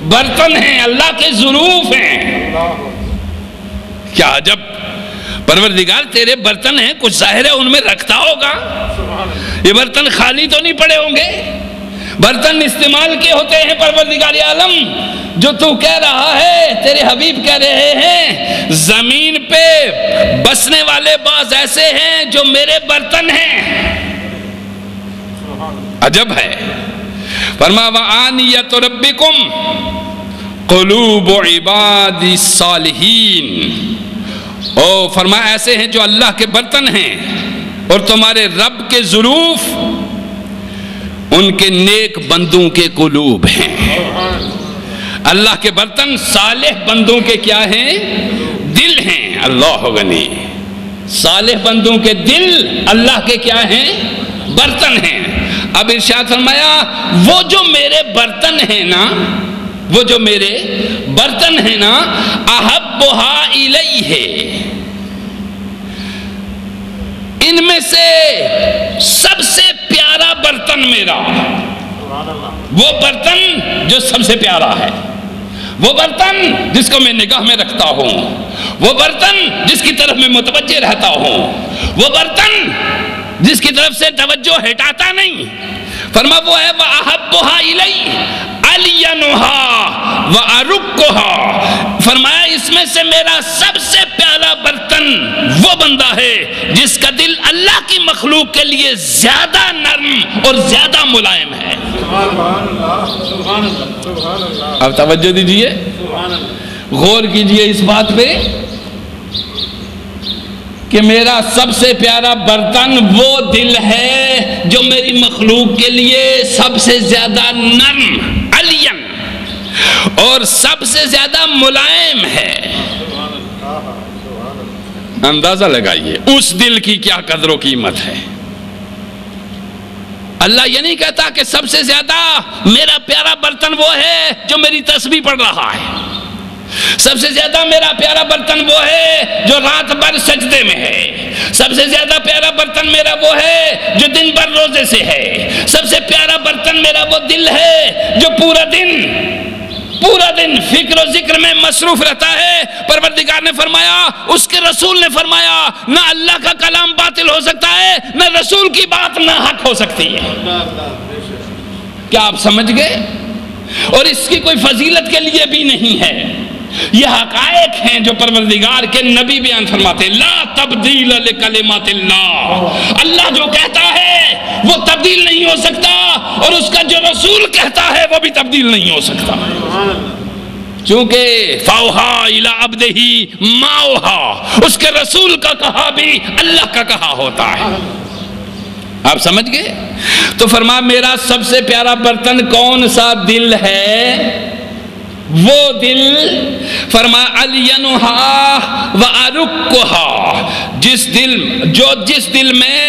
A: برتن ہیں، اللہ کے ظروف ہیں۔ کیا عجب، پروردگار تیرے برتن ہیں، کچھ ظاہر ہے ان میں رکھتا ہوگا، یہ برتن خالی تو نہیں پڑے ہوں گے، برتن استعمال کے ہوتے ہیں۔ پروردگار عالم جو تو کہہ رہا ہے، تیرے حبیب کہہ رہے ہیں، زمین پہ بسنے والے بعض ایسے ہیں جو میرے برتن ہیں۔ عجب ہے۔ فرما وَآنِيَةُ رَبِّكُمْ قُلُوبُ عِبَادِ الصَّالِحِينَ، او فرما ایسے ہیں جو اللہ کے برتن ہیں، اور تمہارے رب کے ظروف ان کے نیک بندوں کے قلوب ہیں۔ اللہ کے برتن صالح بندوں کے کیا ہیں؟ دل ہیں۔ اللہ غنی، صالح بندوں کے دل اللہ کے کیا ہیں؟ برتن ہیں۔ اب ارشاد فرمایا وہ جو میرے برتن ہیں نا، وہ جو میرے برتن ہیں نا، احبھا الیہ، ان میں سے سب سے پیارا برتن میرا، وہ برتن جو سب سے پیارا ہے، وہ برتن جس کو میں نگاہ میں رکھتا ہوں، وہ برتن جس کی طرف میں متوجہ رہتا ہوں، وہ برتن جس کی طرف سے توجہ ہٹاتا نہیں۔ فرما وہ ہے وَأَحَبُّهَا إِلَيْهِ أَلْيَنُهَا وَأَرُقُّهَا، فرمایا اس میں سے میرا سب سے پیارا برتن وہ بندہ ہے جس کا دل اللہ کی مخلوق کے لیے زیادہ نرم اور زیادہ ملائم ہے۔ اب توجہ دیجئے، غور کیجئے اس بات پہ کہ میرا سب سے پیارا برتن وہ دل ہے جو میری مخلوق کے لیے سب سے زیادہ نرم، علین، اور سب سے زیادہ ملائم ہے۔ اندازہ لگائیے اس دل کی کیا قدر و قیمت ہے۔ اللہ یہ نہیں کہتا کہ سب سے زیادہ میرا پیارا برتن وہ ہے جو میری تسبیح پڑھ رہا ہے، سب سے زیادہ میرا پیارا برتن وہ ہے جو رات بھر سجدے میں ہے، سب سے زیادہ پیارا برتن میرا وہ ہے جو دن بھر روزے سے ہے، سب سے پیارا برتن میرا وہ دل ہے جو پورا دن فکر و ذکر میں مصروف رہتا ہے۔ پروردگار نے فرمایا، اس کے رسول نے فرمایا، نہ اللہ کا کلام باطل ہو سکتا ہے، نہ رسول کی بات نہ حق ہو سکتی ہے۔ کیا آپ سمجھ گئے؟ اور اس کی کوئی فضیلت کے لیے بھی نہیں ہے، یہ حقائق ہیں جو پروردگار کے نبی بیان فرماتے ہیں۔ لا تبدیل لکلمات اللہ، اللہ جو کہتا ہے وہ تبدیل نہیں ہو سکتا، اور اس کا جو رسول کہتا ہے وہ بھی تبدیل نہیں ہو سکتا، چونکہ فاوحا الی عبدہ ما اوحا، اس کے رسول کا کہا بھی اللہ کا کہا ہوتا ہے۔ آپ سمجھ گئے؟ تو فرمایا میرا سب سے پیارا برتن کون سا دل ہے؟ وہ دل، فرمایا الینہا و ارکہا، جس دل میں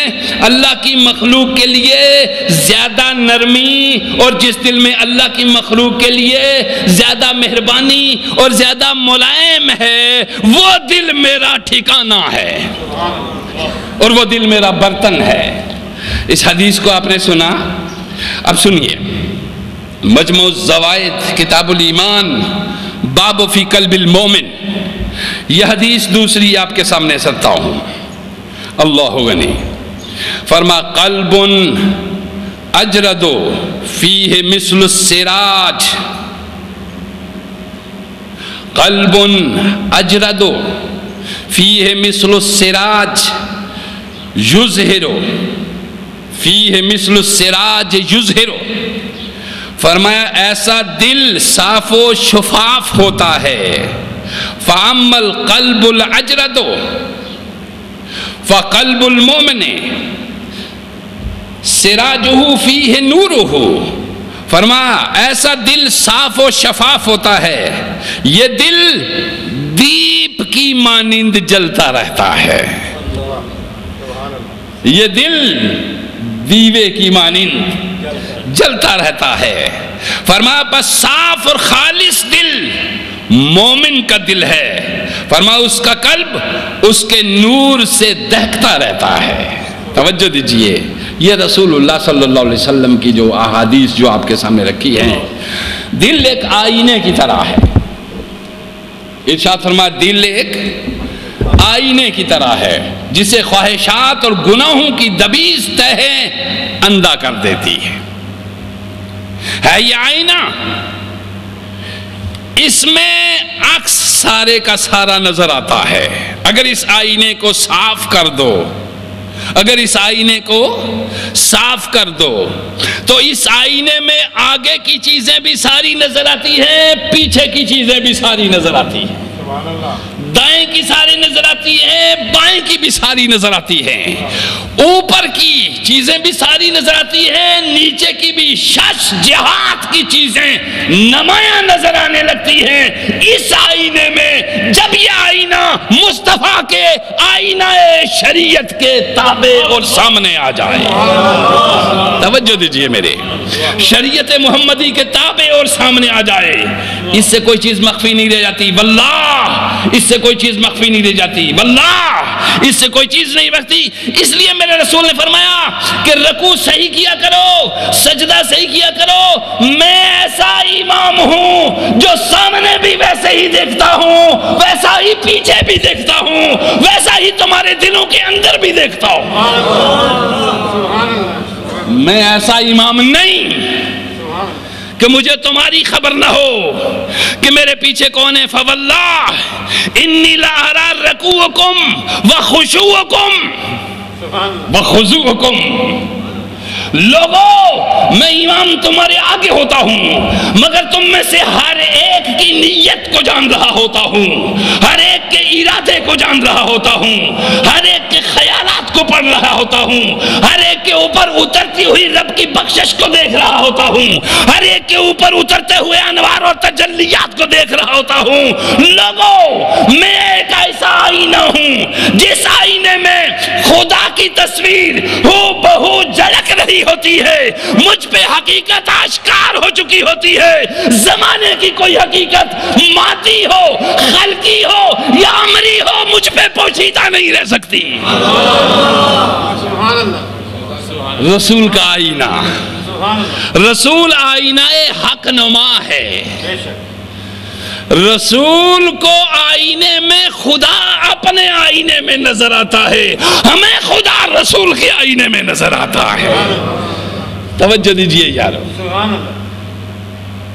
A: اللہ کی مخلوق کے لیے زیادہ نرمی، اور جس دل میں اللہ کی مخلوق کے لیے زیادہ مہربانی اور زیادہ ملائم ہے، وہ دل میرا ٹھکانہ ہے، اور وہ دل میرا برتن ہے۔ اس حدیث کو آپ نے سنا، اب سنیے، مجموع الزوائد کتاب الایمان باب فی قلب المومن، یہ حدیث دوسری آپ کے سامنے سرتا ہوں۔ اللہ غنی، فرما قلب اجرد فیہ مثل السراج، قلب اجرد فیہ مثل السراج یظہر، فیہ مثل السراج یظہر، فرمایا ایسا دل صاف و شفاف ہوتا ہے۔ فَأَمَّا الْقَلْبُ الْأَجْرَدُ فَقَلْبُ الْمُؤْمِنِ سِرَاجُهُ فِيهِ نُورُهُ، فرمایا ایسا دل صاف و شفاف ہوتا ہے، یہ دل دیپ کی مانند جلتا رہتا ہے، یہ دل دیوے کی مانند جلتا رہتا ہے۔ فرمایا بس صاف اور خالص دل مومن کا دل ہے، فرمایا اس کا قلب اس کے نور سے دہکتا رہتا ہے۔ توجہ دیجئے، یہ رسول اللہ صلی اللہ علیہ وسلم کی جو احادیث جو آپ کے سامنے رکھی ہیں، دل ایک آئینے کی طرح ہے۔ ارشاد فرمایا دل ایک آئینے کی طرح ہے، جسے خواہشات اور گناہوں کی دبیز تہیں اندھا کر دیتی ہے یہ آئینہ، اس میں عکس سارے کا سارا نظر آتا ہے۔ اگر اس آئینے کو صاف کر دو، اگر اس آئینے کو صاف کر دو تو اس آئینے میں آگے کی چیزیں بھی ساری نظر آتی ہیں، پیچھے کی چیزیں بھی ساری نظر آتی ہیں، دائیں کی ساری نظر آتی ہیں، بائیں کی بھی ساری نظر آتی ہیں، اوپر کی چیزیں بھی ساری نظر آتی ہیں، نیچے کی بھی شش جہات کی چیزیں نمایاں نظر آنے لگتی ہیں۔ اس آئینے میں جب یہ آئینہ مصطفیٰ کے آئینہ شریعت کے تابع اور سامنے آ جائے، توجہ دیجئے میرے، شریعت محمدی کے تابع اور سامنے آ جائے، اس سے کوئی چیز مخفی نہیں رہ جاتی، واللہ اس سے کوئی چیز مخفی نہیں رہ جاتی، واللہ اس سے کوئی چیز نہیں رہتی۔ اس لیے میرے رسول نے فرمایا کہ رکوع صحیح کیا کرو، سجدہ صحیح کیا کرو، میں ایسا امام ہوں جو سامنے بھی ویسے ہی دیکھتا ہوں، ویسا ہی پیچھے بھی دیکھتا ہوں، ویسا ہی تمہارے دلوں کے اندر بھی دیکھتا ہوں۔ میں ایسا امام نہیں کہ مجھے تمہاری خبر نہ ہو کہ میرے پیچھے کون ہے۔ فواللہ انی لا اری رکوعکم وخشوعکم وخضوعکم، لوگوں میں امام تمہارے آگے ہوتا ہوں، مگر تم میں سے ہر ایک کی نیت کو جان رہا ہوتا ہوں، ہر ایک کے ارادے کو جان رہا ہوتا ہوں، ہر ایک کے خیالات کو پڑھ رہا ہوتا ہوں، ہر ایک کے اوپر اترتی ہوئی رب کی بخشش کو دیکھ رہا ہوتا ہوں، ہر ایک کے اوپر اترتے ہوئے انوار اور تجلیات کو دیکھ رہا ہوتا ہوں۔ لوگوں، میں ایک ایسا آئینہ ہوں جس آئینے میں خدا کی تصویر ہو بہو جھلک رہی ہوتی ہے، مجھ پہ حقیقت آشکار ہو چکی ہوتی ہے۔ زمانے کی کوئی حقیقت مادی ہو، خلقی ہو یا امری ہو، مجھ پہ پوشیدہ نہیں رہ سکتی۔ رسول کا آئینہ، رسول آئینہ حق نما ہے۔ رسول کو آئینے میں خدا اپنے آئینے میں نظر آتا ہے، ہمیں خدا رسول کے آئینے میں نظر آتا ہے۔ توجہ دیجئے یارو،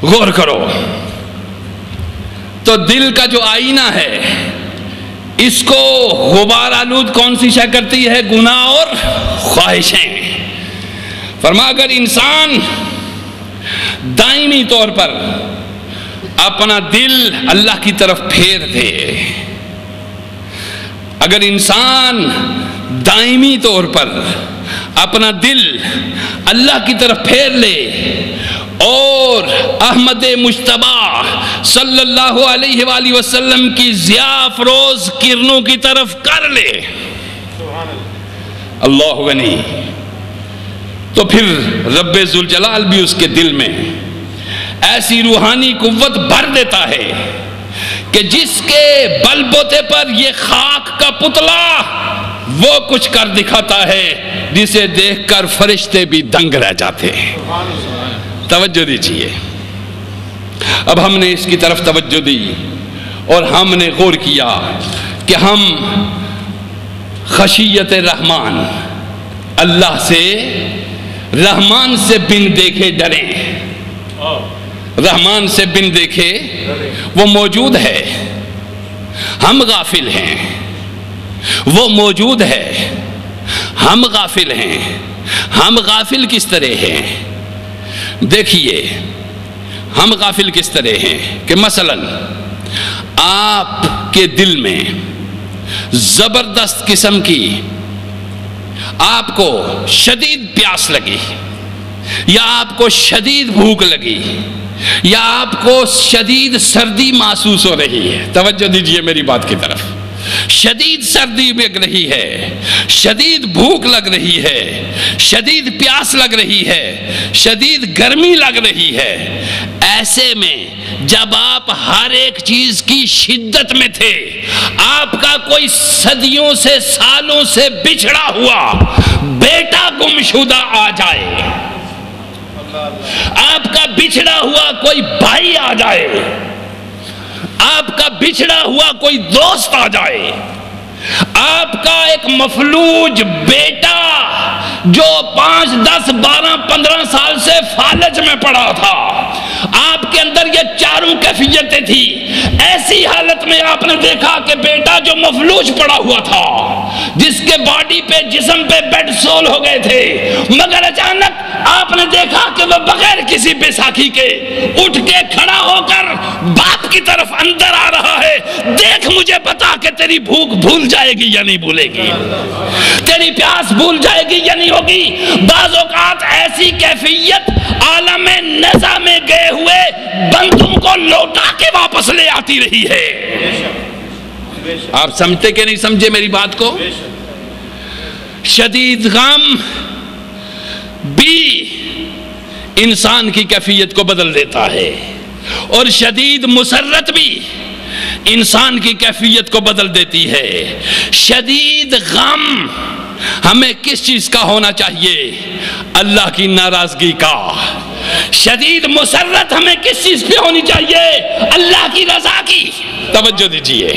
A: غور کرو۔ تو دل کا جو آئینہ ہے، اس کو غبار آلود کون سی شے کرتی ہے؟ گناہ اور خواہشیں۔ فرما اگر انسان دائمی طور پر اپنا دل اللہ کی طرف پھیر دے، اگر انسان دائمی طور پر اپنا دل اللہ کی طرف پھیر لے اور احمد مجتبی صلی اللہ علیہ وآلہ وسلم کی ضیاء افروز کرنوں کی طرف کر لے، اللہ غنی، تو پھر رب ذوالجلال بھی اس کے دل میں ایسی روحانی قوت بھر دیتا ہے کہ جس کے بل بوتے پر یہ خاک کا پتلا وہ کچھ کر دکھاتا ہے جسے دیکھ کر فرشتے بھی دنگ رہ جاتے ہیں۔ توجہ دیجئے، اب ہم نے اس کی طرف توجہ دی اور ہم نے غور کیا کہ ہم خشیت رحمان، اللہ سے، رحمان سے بن دیکھے ڈریں۔ رحمان سے بن دیکھے وہ موجود ہے، ہم غافل ہیں، وہ موجود ہے، ہم غافل ہیں۔ ہم غافل کس طرح ہیں؟ دیکھیے ہم غافل کس طرح ہیں کہ مثلا آپ کے دل میں زبردست قسم کی آپ کو شدید پیاس لگی، یا آپ کو شدید بھوک لگی، یا آپ کو شدید سردی محسوس ہو رہی ہے۔ توجہ دیجئے میری بات کی طرف۔ شدید سردی لگ رہی ہے، شدید بھوک لگ رہی ہے، شدید پیاس لگ رہی ہے، شدید گرمی لگ رہی ہے۔ ایسے میں جب آپ ہر ایک چیز کی شدت میں تھے، آپ کا کوئی صدیوں سے سالوں سے بچھڑا ہوا بیٹا گمشدہ آ جائے، آپ کا بچھڑا ہوا کوئی بھائی آ جائے، آپ کا بچھڑا ہوا کوئی دوست آ جائے، آپ کا ایک مفلوج بیٹا جو 5, 10, 12, 15 سال سے فالج میں پڑا تھا، آپ کے اندر یہ چاروں کیفیتیں تھی۔ ایسی حالت میں آپ نے دیکھا کہ بیٹا جو مفلوج پڑا ہوا تھا، جس کے باڈی پہ، جسم پہ بیڈ سول ہو گئے تھے، مگر اچانک آپ نے دیکھا کہ وہ بغیر کسی بیساکھی کے اٹھ کے کھڑا ہو کر باپ کی طرف اندر آ رہا ہے۔ دیکھ مجھے بتا کہ تیری بھوک بھول جائے گی یا نہیں بھولے گی، تیری پیاس بھول جائے گی یا نہیں ہوگی۔ بعض اوقات ایسی کیفیت عالم نزع میں گئے ہوئے بندوں کو لوٹا کے واپس لے آتی رہی ہے۔ آپ سمجھتے کہ نہیں سمجھے میری بات کو؟ شدید غم بھی انسان کی کیفیت کو بدل دیتا ہے، اور شدید مسرت بھی انسان کی کیفیت کو بدل دیتی ہے۔ شدید غم ہمیں کس چیز کا ہونا چاہیے؟ اللہ کی ناراضگی کا۔ شدید مسرت ہمیں کس چیز پہ ہونی چاہیے؟ اللہ کی رضا کی۔ توجہ دیجئے،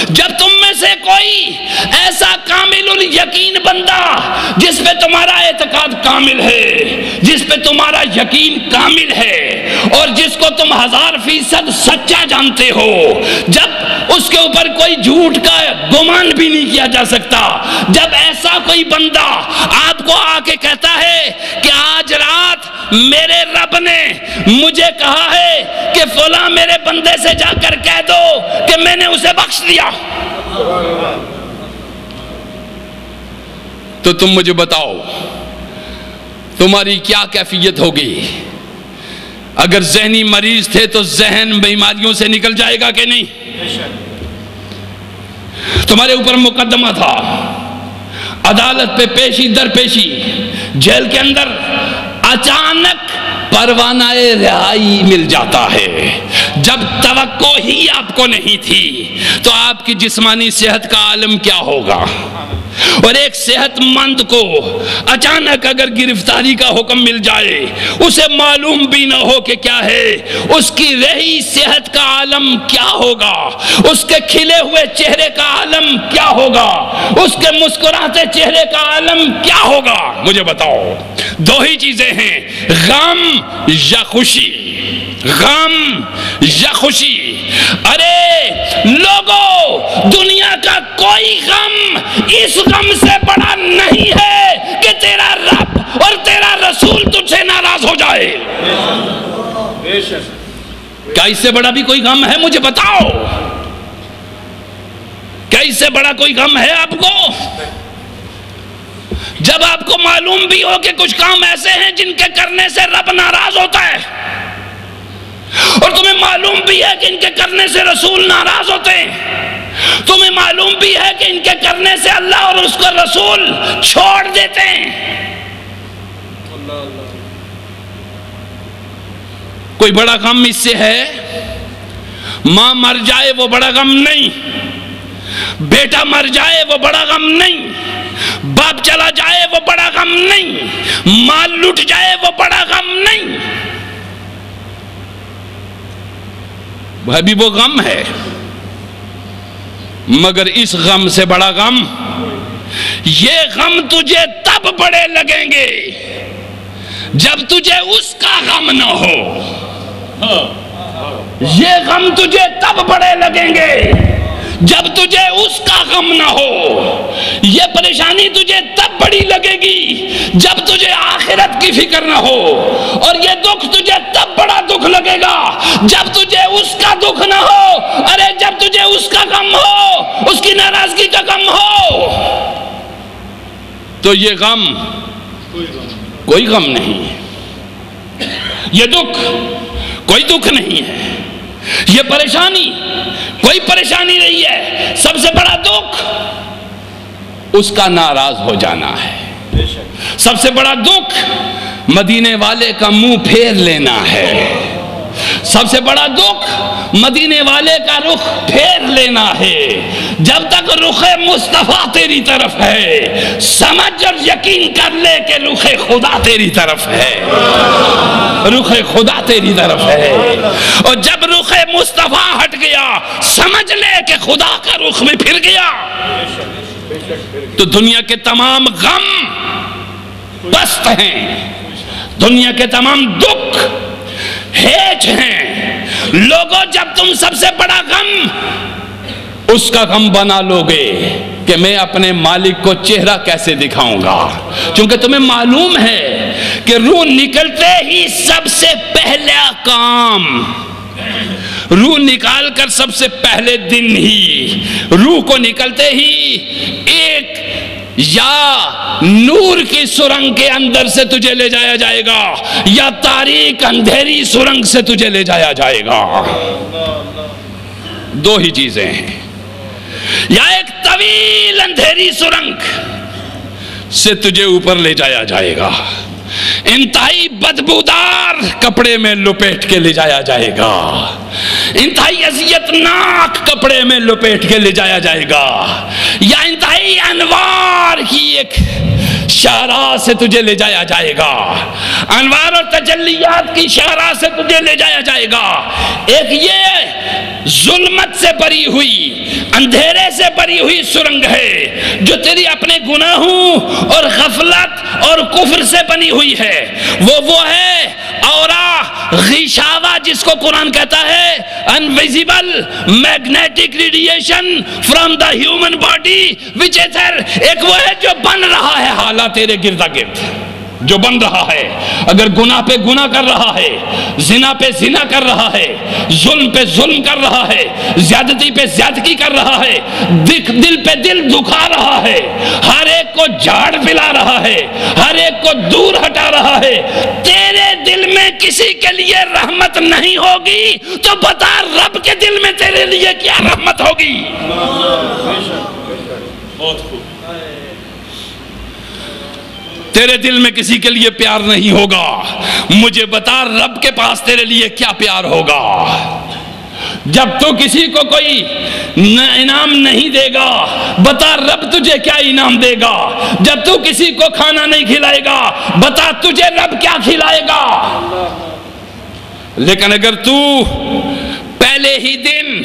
A: جب تم میں سے کوئی ایسا کامل الیقین بندہ جس پہ تمہارا اعتقاد کامل ہے، جس پہ تمہارا یقین کامل ہے، اور جس کو تم 1000% سچا جانتے ہو، جب اس کے اوپر کوئی جھوٹ کا گمان بھی نہیں کیا جا سکتا، جب ایسا کوئی بندہ آپ کو آ کے کہتا ہے کہ آج رات میرے رب نے مجھے کہا ہے کہ فلاں میرے بندے سے جا کر کہہ دو کہ میں نے اسے بخش دیا، تو تم مجھے بتاؤ تمہاری کیا کیفیت ہوگی؟ اگر ذہنی مریض تھے تو ذہن بیماریوں سے نکل جائے گا کہ نہیں؟ تمہارے اوپر مقدمہ تھا، عدالت پہ پیشی در پیشی، جیل کے اندر اچانک پروانہ رہائی مل جاتا ہے، جب توقع ہی آپ کو نہیں تھی تو آپ کی جسمانی صحت کا عالم کیا ہوگا؟ اور ایک صحت مند کو اچانک اگر گرفتاری کا حکم مل جائے، اسے معلوم بھی نہ ہو کہ کیا ہے، اس کی رہی صحت کا عالم کیا ہوگا؟ اس کے کھلے ہوئے چہرے کا عالم کیا ہوگا؟ اس کے مسکراتے چہرے کا عالم کیا ہوگا؟ مجھے بتاؤ، دو ہی چیزیں ہیں، غم یا خوشی، غم یا خوشی۔ ارے لوگوں، دنیا کا کوئی غم اس غم سے بڑا نہیں ہے کہ تیرا رب اور تیرا رسول تجھ سے ناراض ہو جائے۔ کیا اس سے بڑا بھی کوئی غم ہے؟ مجھے بتاؤ، کیا اس سے بڑا کوئی غم ہے آپ کو؟ جب آپ کو معلوم بھی ہو کہ کچھ کام ایسے ہیں جن کے کرنے سے رب ناراض ہوتا ہے، اور تمہیں معلوم بھی ہے کہ ان کے کرنے سے رسول ناراض ہوتے ہیں، تمہیں معلوم بھی ہے کہ ان کے کرنے سے اللہ اور اس کا رسول چھوڑ دیتے ہیں، کوئی بڑا غم اس سے ہے؟ ماں مر جائے وہ بڑا غم نہیں، بیٹا مر جائے وہ بڑا غم نہیں، باپ چلا جائے وہ بڑا غم نہیں، مال لٹ جائے وہ بڑا غم نہیں، وہ بھی وہ غم ہے، مگر اس غم سے بڑا غم، یہ غم تجھے تب بڑے لگیں گے جب تجھے اس کا غم نہ ہو، یہ غم تجھے تب بڑے لگیں گے جب تجھے اس کا غم نہ ہو، یہ پریشانی تجھے تب بڑی لگے گی جب تجھے آخرت کی فکر نہ ہو، اور یہ دکھ تجھے تب بڑا دکھ لگے گا جب تجھے اس کا دکھ نہ ہو۔ ارے جب تجھے اس کا غم ہو، اس کی ناراضگی کا غم ہو، تو یہ غم کوئی غم نہیں ہے، یہ دکھ کوئی دکھ نہیں ہے، یہ پریشانی کوئی پریشانی نہیں ہے، سب سے بڑا دکھ اس کا ناراض ہو جانا ہے، سب سے بڑا دکھ مدینے والے کا منہ پھیر لینا ہے، سب سے بڑا دکھ مدینے والے کا رخ پھیر لینا ہے۔ جب تک رخ مصطفیٰ تیری طرف ہے، سمجھ اور یقین کر لے کہ رخ خدا تیری طرف ہے، رخ خدا تیری طرف ہے، اور جب رخ مصطفیٰ ہٹ گیا سمجھ لے کہ خدا کا رخ میں پھر گیا، تو دنیا کے تمام غم پست ہیں، دنیا کے تمام دکھ ہیچ ہیں۔ لوگوں، جب تم سب سے بڑا غم اس کا غم بنا لوگے کہ میں اپنے مالک کو چہرہ کیسے دکھاؤں گا، چونکہ تمہیں معلوم ہے کہ روح نکلتے ہی سب سے پہلا کام، روح نکال کر سب سے پہلے دن ہی روح کو نکلتے ہی ایک یا نور کی سرنگ کے اندر سے تجھے لے جایا جائے گا، یا تاریک اندھیری سرنگ سے تجھے لے جایا جائے گا۔ دو ہی چیزیں ہیں، یا ایک طویل اندھیری سرنگ سے تجھے اوپر لے جایا جائے گا، انتہائی بدبودار کپڑے میں لپیٹ کے لے جایا جائے گا، انتہائی اذیتناک کپڑے میں لپیٹ کے لے جایا جائے گا، یا انتہائی انوار کی ایک شاہراہ سے تجھے لے جایا جائے گا، انوار اور تجلیات کی شاہراہ سے تجھے لے جایا جائے گا۔ ایک یہ ظلمت سے بری ہوئی، اندھیرے سے بری ہوئی سرنگ ہے جو تیری اپنے گناہوں اور غفلت اور کفر سے بنی ہوئی ہے، وہ ہے اورا غشاوہ، جس کو قرآن کہتا ہے invisible magnetic radiation from the human body which ether, ایک وہ ہے جو بن رہا ہے حالات تیرے گرد گرد، جو بن رہا ہے، اگر گناہ پہ گناہ کر رہا ہے، زنا پہ زنا کر رہا ہے، ظلم پہ ظلم کر رہا ہے، زیادتی پہ زیادتی کر رہا ہے، دل پہ دل دکھا رہا ہے، ہر ایک کو جھاڑ پلا رہا ہے، ہر ایک کو دور ہٹا رہا ہے، تیرے دل میں کسی کے لیے رحمت نہیں ہوگی تو بتا رب کے دل میں تیرے لیے کیا رحمت ہوگی؟ بہت خوب۔ تیرے دل میں کسی کے لیے پیار نہیں ہوگا، مجھے بتا رب کے پاس تیرے لیے کیا پیار ہوگا؟ جب تو کسی کو کوئی انعام نہیں دے گا، بتا رب تجھے کیا انعام دے گا؟ جب تو کسی کو کھانا نہیں کھلائے گا، بتا تجھے رب کیا کھلائے گا؟ لیکن اگر تو پہلے ہی دن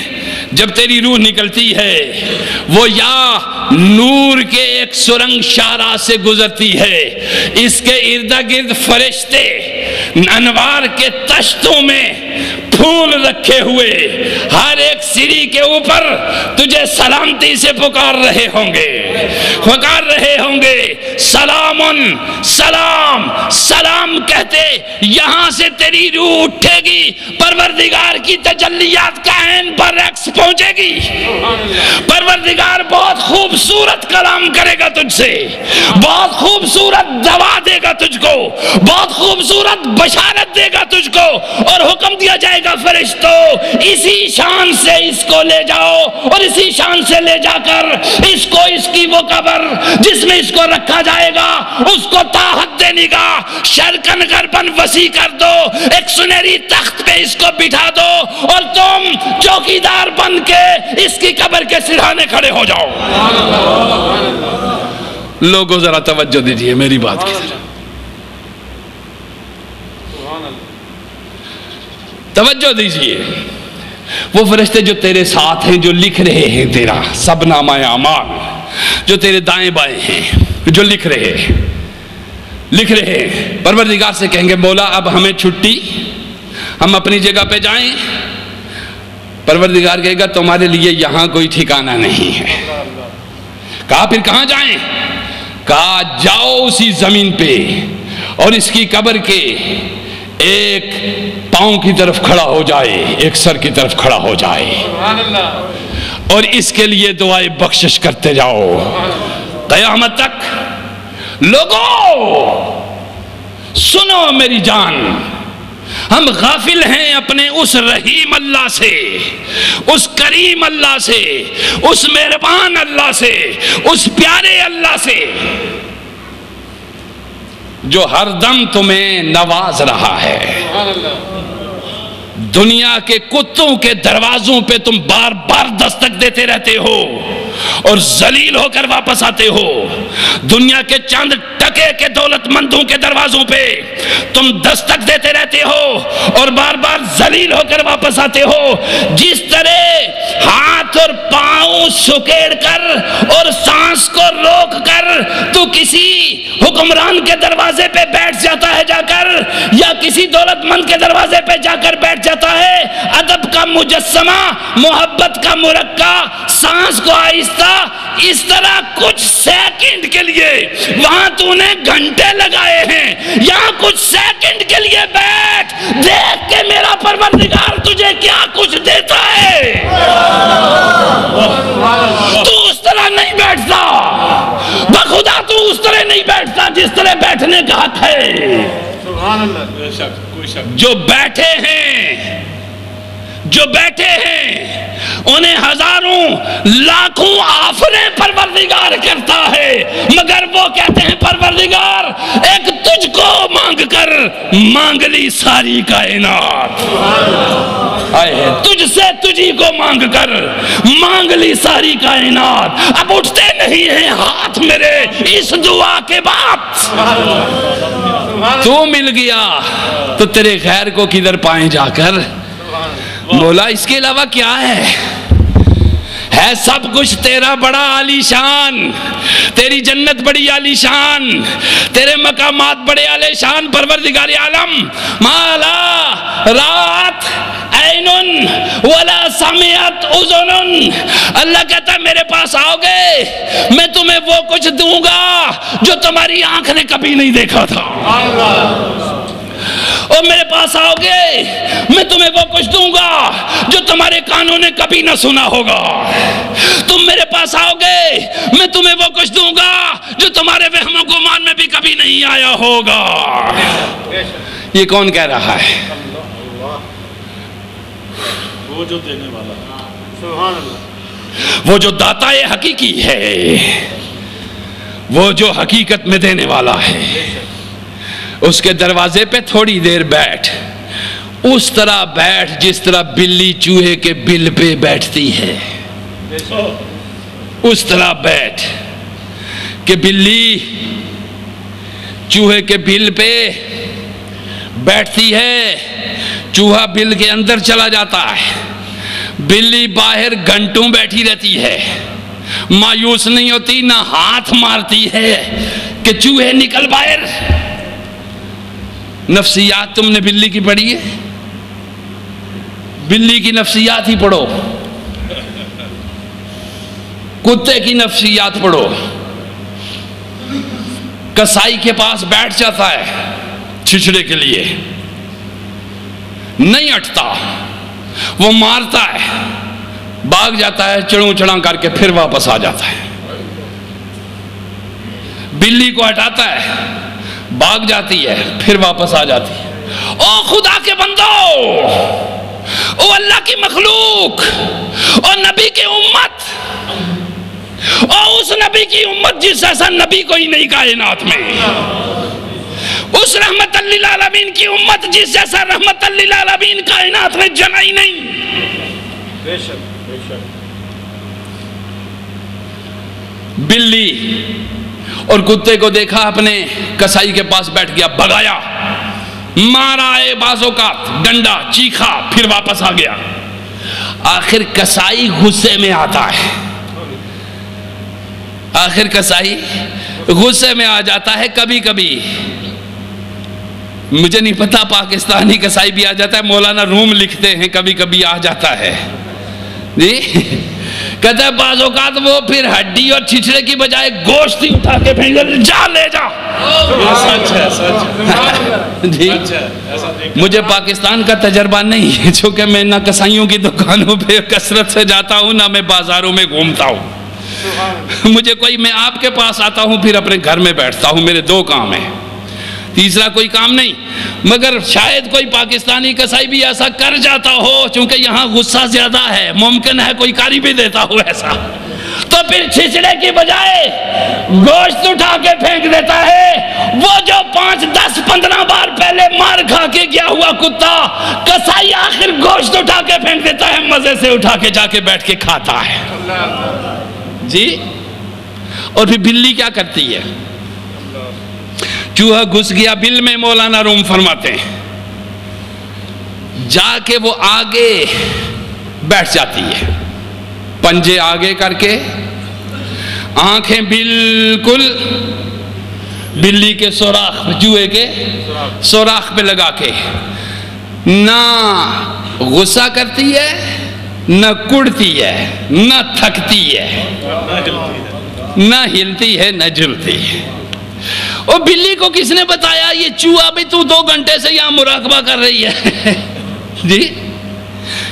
A: جب تیری روح نکلتی ہے وہ یا نور کے ایک سرنگ شاہراہ سے گزرتی ہے، اس کے ارد گرد فرشتے انوار کے تشتوں میں پھول رکھے ہوئے ہر ایک سیڑھی کے اوپر تجھے سلامتی سے پکار رہے ہوں گے، سلام سلام سلام کہتے یہاں سے تیری روح اٹھے گی، پروردگار کی تجلیات کا عین برعکس پہنچے گی۔ پروردگار بہت خوبصورت کلام کرے گا تجھ سے، بہت خوبصورت دوا دے گا تجھ کو، بہت خوبصورت بشارت دے گا تجھ کو، اور حکم دیا جائے گا فرشتوں اسی شان سے اس کو لے جاؤ، اور اسی شان سے لے جا کر اس کو اس کی وہ قبر جس میں اس کو رکھا جائے گا اس کو طاقت دینی گا، شرکن گربن وسیع کر دو، ایک سنہری تخت پہ اس کو بٹھا دو، اور تم چوکیدار بن کے اس کی قبر کے سرہانے کھڑے ہو جاؤ۔ لوگوں ذرا توجہ دیجئے میری بات کی طرف، توجہ دیجئے۔ وہ فرشتے جو تیرے ساتھ ہیں، جو لکھ رہے ہیں تیرا سب نامہ اعمال، جو تیرے دائیں بائیں ہیں، جو لکھ رہے ہیں، پروردگار سے کہیں گے مولا اب ہمیں چھٹی، ہم اپنی جگہ پہ جائیں۔ پروردگار کہے گا تمہارے لیے یہاں کوئی ٹھکانہ نہیں ہے۔ کہا پھر کہاں جائیں؟ کہا جاؤ اسی زمین پہ اور اس کی قبر کے ایک پاؤں کی طرف کھڑا ہو جائے، ایک سر کی طرف کھڑا ہو جائے، اور اس کے لیے دعائیں بخشش کرتے جاؤ قیامت تک۔ لوگوں سنو میری جان، ہم غافل ہیں اپنے اس رحیم اللہ سے، اس کریم اللہ سے، اس مہربان اللہ سے، اس پیارے اللہ سے جو ہر دم تمہیں نواز رہا ہے۔ دنیا کے کتوں کے دروازوں پہ تم بار بار دستک دیتے رہتے ہو اور ذلیل ہو کر واپس آتے ہو۔ دنیا کے چند ٹکے کے دولت مندوں کے دروازوں پہ تم دستک دیتے رہتے ہو اور بار بار ذلیل ہو کر واپس آتے ہو۔ جس طرح ہاتھ اور پاؤں سکیڑ کر اور سانس کو روک کر تو کسی حکمران کے دروازے پہ بیٹھ جاتا ہے جا کر، یا کسی دولت مند کے دروازے پہ جا کر بیٹھ جاتا ہے، ادب کا مجسمہ، محبت کا مرقع، سانس کو آہستہ، اس طرح کچھ سیکنڈ کے لیے وہاں تو نے گھنٹے لگائے ہیں، یہاں کچھ سیکنڈ کے لیے بیٹھ، دیکھ کہ میرا پروردگار تجھے کیا کچھ دیتا ہے۔ تو اس طرح نہیں بیٹھتا، بخدا تو اس طرح نہیں بیٹھتا جس طرح بیٹھنے کا حق ہے۔ جو بیٹھے ہیں انہیں ہزاروں لاکھوں آفریں پروردگار کرتا ہے، مگر وہ کہتے ہیں پروردگار ایک تجھ کو مانگ کر مانگ لی ساری کائنات، تجھ سے تجھی کو مانگ کر مانگ لی ساری کائنات، اب اٹھتے نہیں ہیں ہاتھ میرے اس دعا کے بعد۔ تو مل گیا تو تیرے غیر کو کدھر پائیں جا کر؟ مولا اس کے علاوہ کیا ہے سب کچھ تیرا بڑا عالی شان، تیری جنت بڑی عالی شان، تیرے مقامات بڑے عالی شان پروردگار عالم۔ مالا رات عین وَلَا سَمِعَتْ أُذُنٌ، اللہ کہتا ہے میرے پاس آؤ گے میں تمہیں وہ کچھ دوں گا جو تمہاری آنکھ نے کبھی نہیں دیکھا تھا، اور میرے پاس آؤ گے میں تمہیں وہ کچھ دوں گا جو تمہارے کانوں نے کبھی نہ سنا ہوگا، تم میرے پاس آؤ گے میں تمہیں وہ کچھ دوں گا جو تمہارے وہم و گمان میں بھی کبھی نہیں آیا ہوگا۔ یہ کون کہہ رہا ہے؟
B: وہ جو دینے والا، سبحان اللہ،
A: وہ جو داتا حقیقی ہے، وہ جو حقیقت میں دینے والا ہے۔ اس کے دروازے پہ تھوڑی دیر بیٹھ، اس طرح بیٹھ جس طرح بلی چوہے کے بل پہ بیٹھتی ہے، اس طرح بیٹھ کہ بلی چوہے کے بل پہ بیٹھتی ہے، چوہا بل کے اندر چلا جاتا ہے، بلی باہر گھنٹوں بیٹھی رہتی ہے، مایوس نہیں ہوتی، نہ ہاتھ مارتی ہے کہ چوہے نکل باہر۔ نفسیات تم نے بلی کی پڑھی ہے؟ بلی کی نفسیات ہی پڑھو، کتے کی نفسیات پڑھو۔ کسائی کے پاس بیٹھ جاتا ہے چھچڑے کے لیے، نہیں ہٹتا، وہ مارتا ہے، بھاگ جاتا ہے چڑوں چڑاں کر کے، پھر واپس آ جاتا ہے۔ بلی کو ہٹاتا ہے، بھاگ جاتی ہے، پھر واپس آ جاتی ہے۔ او خدا کے بندو، او اللہ کی مخلوق، او نبی کی امت، او اس نبی کی امت جس جیسا نبی کوئی نہیں کائنات میں، اس رحمت للعالمین کی امت جس جیسا رحمت للعالمین کائنات میں جنا ہی نہیں۔
B: بے شک بے شک۔
A: بلی اور کتے کو دیکھا اپنے کسائی کے پاس بیٹھ گیا، بھگایا، مارا ہے بعض اوقات ڈنڈا، چیخا، پھر واپس آ گیا۔ آخر کسائی غصے میں آتا ہے، آخر کسائی غصے میں آ جاتا ہے۔ کبھی کبھی مجھے نہیں پتا پاکستانی کسائی بھی آ جاتا ہے، مولانا روم لکھتے ہیں کبھی کبھی آ جاتا ہے جی، کہتا ہے بعض اوقات وہ پھر ہڈی اور چھچڑے کی بجائے گوشت ہی اٹھا کے پھینک دے، جا لے جا۔
B: سچ ہے سچ ہے
A: جی مجھے پاکستان کا تجربہ نہیں ہے، چونکہ میں نہ کسائیوں کی دکانوں پہ کثرت سے جاتا ہوں، نہ میں بازاروں میں گھومتا ہوں۔ مجھے کوئی، میں آپ کے پاس آتا ہوں پھر اپنے گھر میں بیٹھتا ہوں، میرے دو کام ہیں، تیسرا کوئی کام نہیں۔ مگر شاید کوئی پاکستانی کسائی بھی ایسا کر جاتا ہو، چونکہ یہاں غصہ زیادہ ہے، ممکن ہے کوئی کاری بھی دیتا ہو ایسا، تو پھر چھچڑے کی بجائے گوشت اٹھا کے پھینک دیتا ہے۔ وہ جو 5 10 15 بار پہلے مار کھا کے گیا ہوا کتا، کسائی آخر گوشت اٹھا کے پھینک دیتا ہے، مزے سے اٹھا کے جا کے بیٹھ کے کھاتا ہے جی۔ اور پھر بلی کیا کرتی ہے؟ چوہا گھس گیا بل میں، مولانا روم فرماتے ہیں، جا کے وہ آگے بیٹھ جاتی ہے، پنجے آگے کر کے، آنکھیں بالکل بلی کے سوراخ، چوہے کے سوراخ پہ لگا کے، نہ غصہ کرتی ہے، نہ کڑتی ہے، نہ تھکتی ہے، نہ ہلتی ہے، نہ جلتی ہے۔ اور بلی کو کس نے بتایا یہ چوہا بھی تو 2 گھنٹے سے یہاں مراقبہ کر رہی ہے جی؟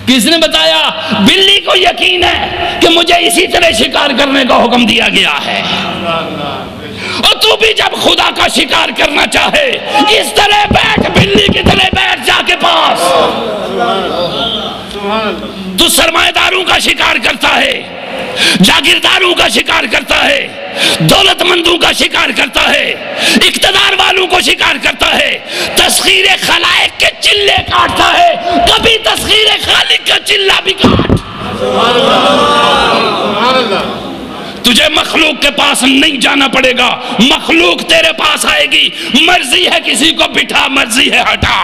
A: کس نے بتایا؟ بلی کو یقین ہے کہ مجھے اسی طرح شکار کرنے کا حکم دیا گیا ہے، اور تو بھی جب خدا کا شکار کرنا چاہے اس طرح بیٹھ، بلی کی طرح بیٹھ جا کے پاس۔ تو سرمایہ داروں کا شکار کرتا ہے، جاگیرداروں کا شکار کرتا ہے، دولت مندوں کا شکار کرتا ہے، اقتدار والوں کو شکار کرتا ہے، تسخیر خلائق کے چلے کاٹتا ہے، کبھی تسخیر خالق کا چلہ بھی کاٹ۔ تجھے مخلوق کے پاس نہیں جانا پڑے گا، مخلوق تیرے پاس آئے گی، مرضی ہے کسی کو بٹھا، مرضی ہے ہٹا۔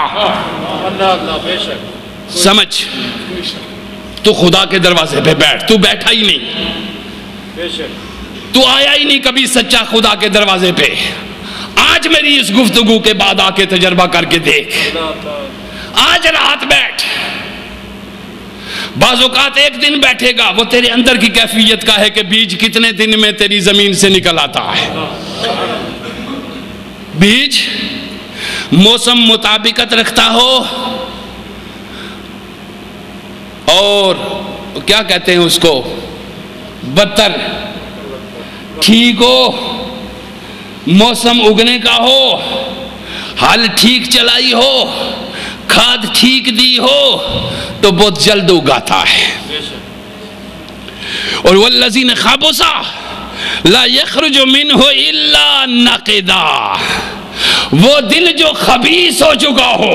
A: سمجھ، تو خدا کے دروازے پہ بیٹھ، تو بیٹھا ہی نہیں، تو آیا ہی نہیں کبھی سچا خدا کے دروازے پہ۔ آج میری اس گفتگو کے بعد آ کے تجربہ کر کے دیکھ، آج رات بیٹھ، بعض اوقات ایک دن بیٹھے گا، وہ تیرے اندر کی کیفیت کا ہے کہ بیج کتنے دن میں تیری زمین سے نکل آتا ہے۔ بیج موسم مطابقت رکھتا ہو اور کیا کہتے ہیں اس کو، بتر ٹھیک ہو، موسم اگنے کا ہو، حل ٹھیک چلائی ہو، کھاد ٹھیک دی ہو تو بہت جلد اگاتا ہے۔ اور والذین خبثا لا یخرج منہ الا نقدا، وہ دل جو خبیث ہو چکا ہو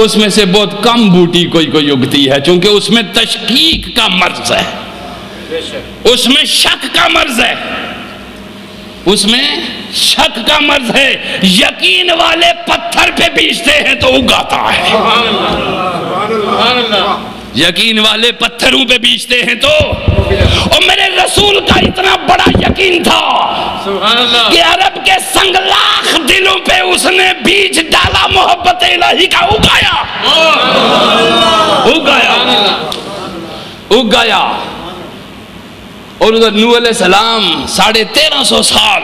A: اس میں سے بہت کم بوٹی کوئی اگتی ہے، چونکہ اس میں تشکیک کا مرض ہے، اس میں شک کا مرض ہے، اس میں شک کا مرض ہے۔ یقین والے پتھر پہ بیچتے ہیں تو اگاتا ہے، یقین والے پتھروں پہ بیچتے ہیں تو، اور میرے رسول کا اتنا بڑا یقین تھا کہ عرب کے سنگلاخ دلوں پہ اس نے بیج ڈالا، محبت الہی کا اگایا۔ اور ادھر نوح علیہ السلام 1350 سال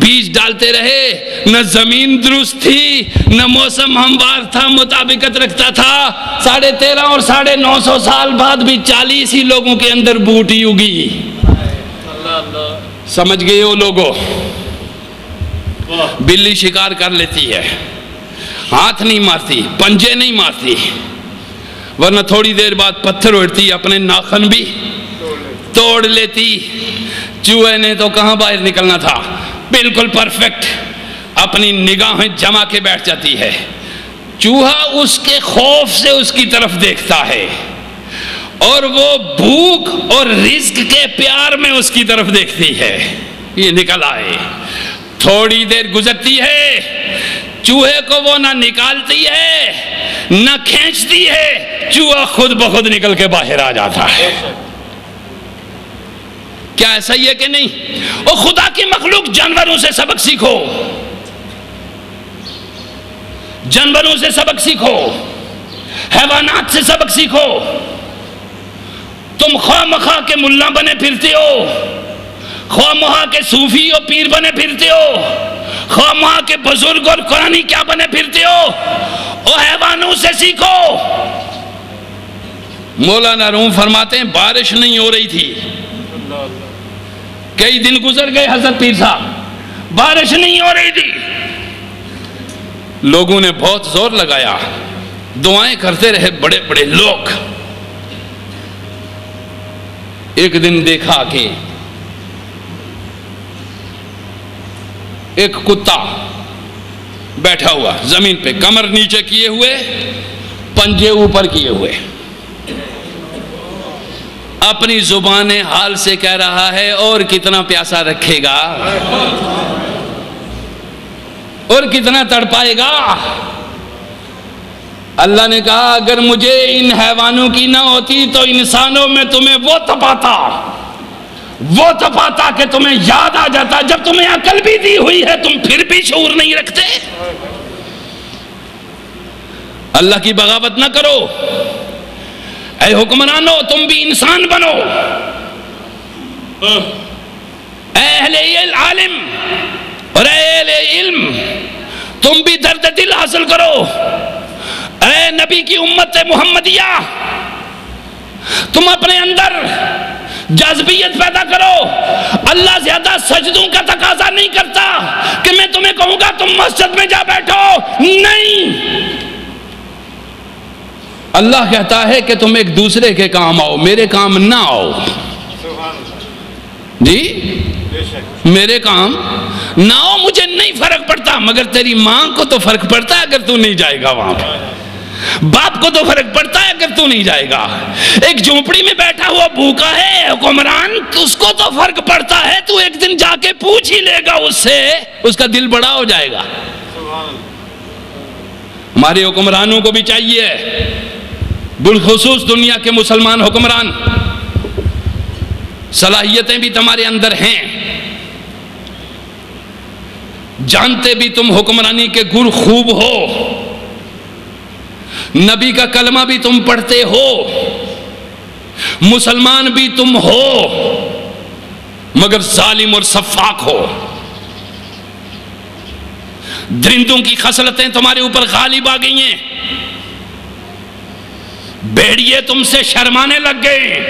A: بیج ڈالتے رہے، نہ زمین درست تھی، نہ موسم ہموار تھا، مطابقت رکھتا تھا۔ 1350 اور 950 سال بعد بھی 40 ہی لوگوں کے اندر بوٹی اگی۔ سمجھ گئے ہو لوگوں؟ بلی شکار کر لیتی ہے، ہاتھ نہیں مارتی، پنجے نہیں مارتی، ورنہ تھوڑی دیر بعد پتھر اڑتی، اپنے ناخن بھی توڑ لیتی۔ چوہے نے تو کہاں باہر نکلنا تھا، بالکل پرفیکٹ اپنی نگاہیں جما کے بیٹھ جاتی ہے۔ چوہا اس کے خوف سے اس کی طرف دیکھتا ہے، اور وہ بھوک اور رزق کے پیار میں اس کی طرف دیکھتی ہے، یہ نکل آئے۔ تھوڑی دیر گزرتی ہے، چوہے کو وہ نہ نکالتی ہے نہ کھینچتی ہے، چوہا خود بخود نکل کے باہر آ جاتا ہے۔ کیا ایسا ہی ہے کہ نہیں؟ اور خدا کی مخلوق، جانوروں سے سبق سیکھو، جانوروں سے سبق سیکھو، حیوانات سے سبق سیکھو۔ تم خواہ مخواہ کے ملا بنے پھرتے ہو، خواہ مخواہ کے صوفی اور پیر بنے پھرتے ہو، خواہ مخواہ کے بزرگ اور قرآنی کیا بنے پھرتے ہو، اور حیوانوں سے سیکھو۔ مولانا روم فرماتے ہیں بارش نہیں ہو رہی تھی، کئی دن گزر گئے حضرت پیر صاحب، بارش نہیں ہو رہی تھی، لوگوں نے بہت زور لگایا، دعائیں کرتے رہے بڑے بڑے لوگ۔ ایک دن دیکھا کہ ایک کتا بیٹھا ہوا زمین پہ، کمر نیچے کیے ہوئے، پنجے اوپر کیے ہوئے، اپنی زبان حال سے کہہ رہا ہے اور کتنا پیاسا رکھے گا، اور کتنا تڑپائے گا۔ اللہ نے کہا اگر مجھے ان حیوانوں کی نہ ہوتی تو انسانوں میں تمہیں وہ تپاتا کہ تمہیں یاد آ جاتا، جب تمہیں عقل بھی دی ہوئی ہے تم پھر بھی شعور نہیں رکھتے۔ اللہ کی بغاوت نہ کرو، اے حکمرانو تم بھی انسان بنو، اے اہل عالم اور اے اہل علم تم بھی درد دل حاصل کرو، اے نبی کی امت محمدیہ تم اپنے اندر جاذبیت پیدا کرو۔ اللہ زیادہ سجدوں کا تقاضا نہیں کرتا کہ میں تمہیں کہوں گا تم مسجد میں جا بیٹھو، نہیں، اللہ کہتا ہے کہ تم ایک دوسرے کے کام آؤ، میرے کام نہ آؤ۔ جی میرے کام نہ آؤ، مجھے نہیں فرق پڑتا، مگر تیری ماں کو تو فرق پڑتا ہے اگر تو نہیں جائے گا وہاں پہ، باپ کو تو فرق پڑتا ہے اگر تو نہیں جائے گا، ایک جھونپڑی میں بیٹھا ہوا بھوکا ہے حکمران، اس کو تو فرق پڑتا ہے، تو ایک دن جا کے پوچھ ہی لے گا اس سے، اس کا دل بڑا ہو جائے گا۔ ہمارے حکمرانوں کو بھی چاہیے، بالخصوص دنیا کے مسلمان حکمران، صلاحیتیں بھی تمہارے اندر ہیں، جانتے بھی تم حکمرانی کے گر خوب ہو، نبی کا کلمہ بھی تم پڑھتے ہو، مسلمان بھی تم ہو مگر ظالم اور سفاک ہو، درندوں کی خصلتیں تمہارے اوپر غالب آ گئی ہیں، بھیڑیے تم سے شرمانے لگ گئے،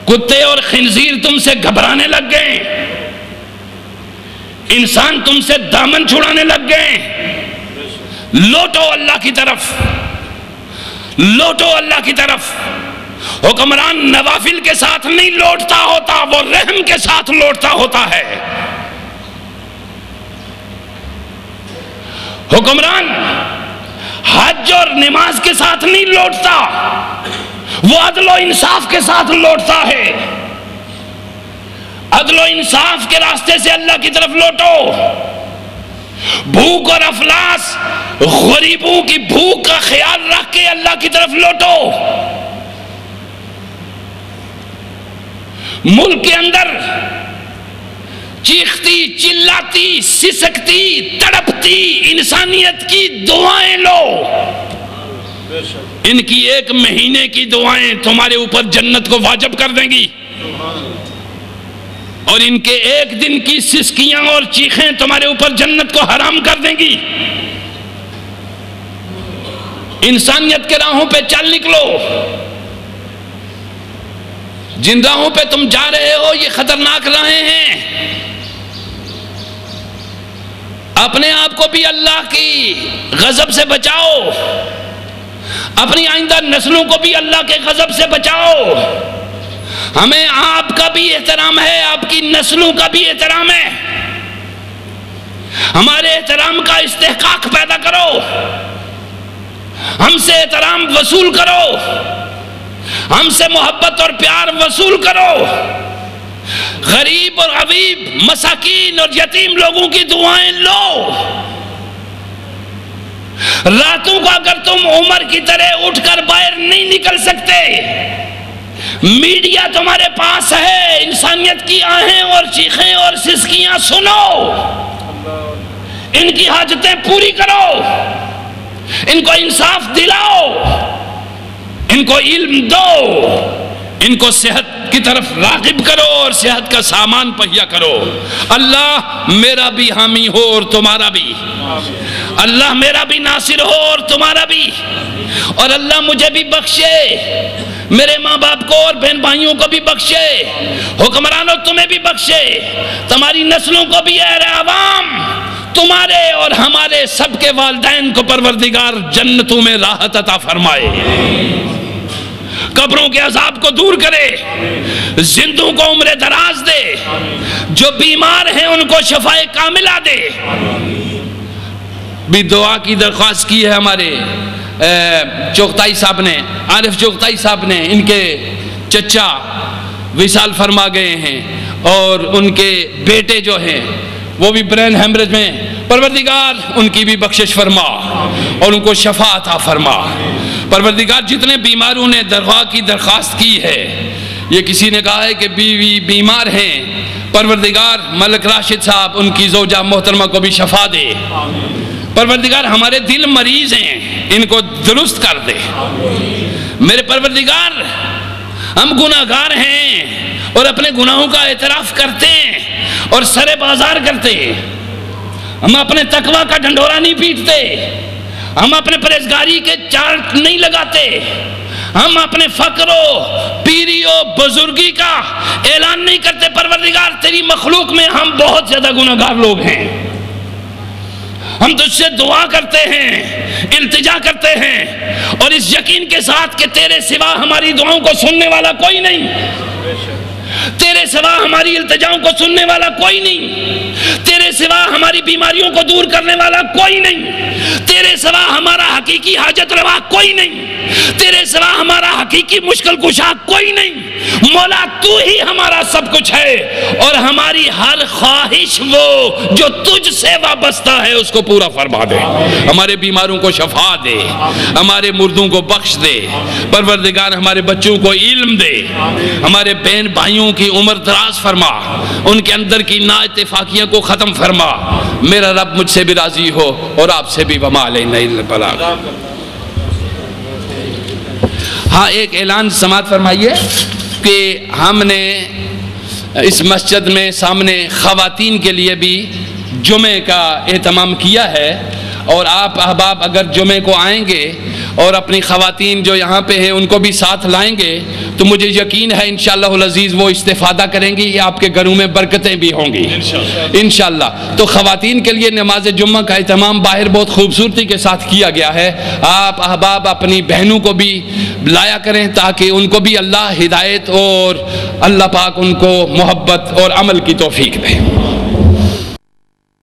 A: کتے اور خنزیر تم سے گھبرانے لگ گئے، انسان تم سے دامن چھڑانے لگ گئے۔ لوٹو اللہ کی طرف، لوٹو اللہ کی طرف۔ حکمران نوافل کے ساتھ نہیں لوٹتا ہوتا، وہ رحم کے ساتھ لوٹتا ہوتا ہے۔ حکمران حج اور نماز کے ساتھ نہیں لوٹتا، وہ عدل و انصاف کے ساتھ لوٹتا ہے۔ عدل و انصاف کے راستے سے اللہ کی طرف لوٹو۔ بھوک اور افلاس، غریبوں کی بھوک کا خیال رکھ کے اللہ کی طرف لوٹو۔ ملک کے اندر چیختی، چلاتی، سسکتی، تڑپتی انسانیت کی دعائیں لو۔ ان کی 1 مہینے کی دعائیں تمہارے اوپر جنت کو واجب کر دیں گی، اور ان کے 1 دن کی سسکیاں اور چیخیں تمہارے اوپر جنت کو حرام کر دیں گی۔ انسانیت کے راہوں پہ چل نکلو۔ جن راہوں پہ تم جا رہے ہو یہ خطرناک راہیں ہیں۔ اپنے آپ کو بھی اللہ کی غضب سے بچاؤ، اپنی آئندہ نسلوں کو بھی اللہ کے غضب سے بچاؤ۔ ہمیں آپ کا بھی احترام ہے، آپ کی نسلوں کا بھی احترام ہے۔ ہمارے احترام کا استحقاق پیدا کرو، ہم سے احترام وصول کرو، ہم سے محبت اور پیار وصول کرو۔ غریب اور غریب، مساکین اور یتیم لوگوں کی دعائیں لو۔ راتوں کو اگر تم عمر کی طرح اٹھ کر باہر نہیں نکل سکتے، میڈیا تمہارے پاس ہے، انسانیت کی آہیں اور چیخیں اور سسکیاں سنو، ان کی حاجتیں پوری کرو، ان کو انصاف دلاؤ، ان کو علم دو، ان کو صحت کی طرف راغب کرو اور صحت کا سامان پہیا کرو۔ اللہ میرا بھی حامی ہو اور تمہارا بھی، اللہ میرا بھی ناصر ہو اور تمہارا بھی، اور اللہ مجھے بھی بخشے، میرے ماں باپ کو اور بہن بھائیوں کو بھی بخشے، حکمرانوں تمہیں بھی بخشے، تمہاری نسلوں کو بھی، اے عوام تمہارے اور ہمارے سب کے والدین کو پروردگار جنتوں میں راحت عطا فرمائے، قبروں کے عذاب کو دور کرے، زندوں کو عمر دراز دے، جو بیمار ہیں ان کو شفائے کاملہ دے۔ بھی دعا کی درخواست کی ہے ہمارے چوغتائی صاحب نے، عارف چوغتائی صاحب نے، ان کے چچا وصال فرما گئے ہیں، اور ان کے بیٹے جو ہیں وہ بھی برین ہیمریج میں، پروردگار ان کی بھی بخشش فرما اور ان کو شفا عطا فرما۔ پروردگار جتنے بیماروں نے دعا کی درخواست کی ہے، یہ کسی نے کہا ہے کہ بیوی بیمار ہیں، پروردگار ملک راشد صاحب ان کی زوجہ محترمہ کو بھی شفا دے۔ پروردگار ہمارے دل مریض ہیں، ان کو درست کر دے۔ میرے پروردگار ہم گناہگار ہیں اور اپنے گناہوں کا اعتراف کرتے ہیں اور سر بازار کرتے ہیں، ہم اپنے تقوی کا ڈنڈورا نہیں پیٹتے، ہم اپنے پرہیزگاری کے چارٹ نہیں لگاتے، ہم اپنے فقر و پیری و بزرگی کا اعلان نہیں کرتے۔ پروردگار تیری مخلوق میں ہم بہت زیادہ گناہگار لوگ ہیں، ہم تجھ سے دعا کرتے ہیں، التجا کرتے ہیں، اور اس یقین کے ساتھ کہ تیرے سوا ہماری دعاؤں کو سننے والا کوئی نہیں، تیرے سوا ہماری التجاؤں کو سننے والا کوئی نہیں، تیرے سوا ہماری بیماریوں کو دور کرنے والا کوئی نہیں، تیرے سوا ہمارا حقیقی حاجت روا کوئی نہیں، تیرے سوا ہمارا حقیقی مشکل کشا کوئی نہیں۔ مولا تو ہی ہمارا سب کچھ ہے، اور ہماری ہر خواہش وہ جو تجھ سے وابستہ ہے اس کو پورا فرما دے، ہمارے بیماروں کو شفا دے، ہمارے مردوں کو بخش دے، پروردگار ہمارے بچوں کو علم دے، ہمارے بہن بھائیوں کی عمر دراز فرما، ان کے اندر کی نا اتفاقیاں کو ختم فرما۔ میرا رب مجھ سے بھی راضی ہو اور آپ سے بھی، وما علینا الا البلاغ۔ ہاں ایک اعلان سماعت فرمائیے کہ ہم نے اس مسجد میں سامنے خواتین کے لیے بھی جمعے کا اہتمام کیا ہے، اور آپ احباب اگر جمعے کو آئیں گے اور اپنی خواتین جو یہاں پہ ہیں ان کو بھی ساتھ لائیں گے تو مجھے یقین ہے انشاءاللہ العزیز وہ استفادہ کریں گی، آپ کے گھروں میں برکتیں بھی ہوں گی انشاءاللہ۔ تو خواتین کے لیے نماز جمعہ کا اہتمام باہر بہت خوبصورتی کے ساتھ کیا گیا ہے، آپ احباب اپنی بہنوں کو بھی لایا کریں تاکہ ان کو بھی اللہ ہدایت اور اللہ پاک ان کو محبت اور عمل کی توفیق دے۔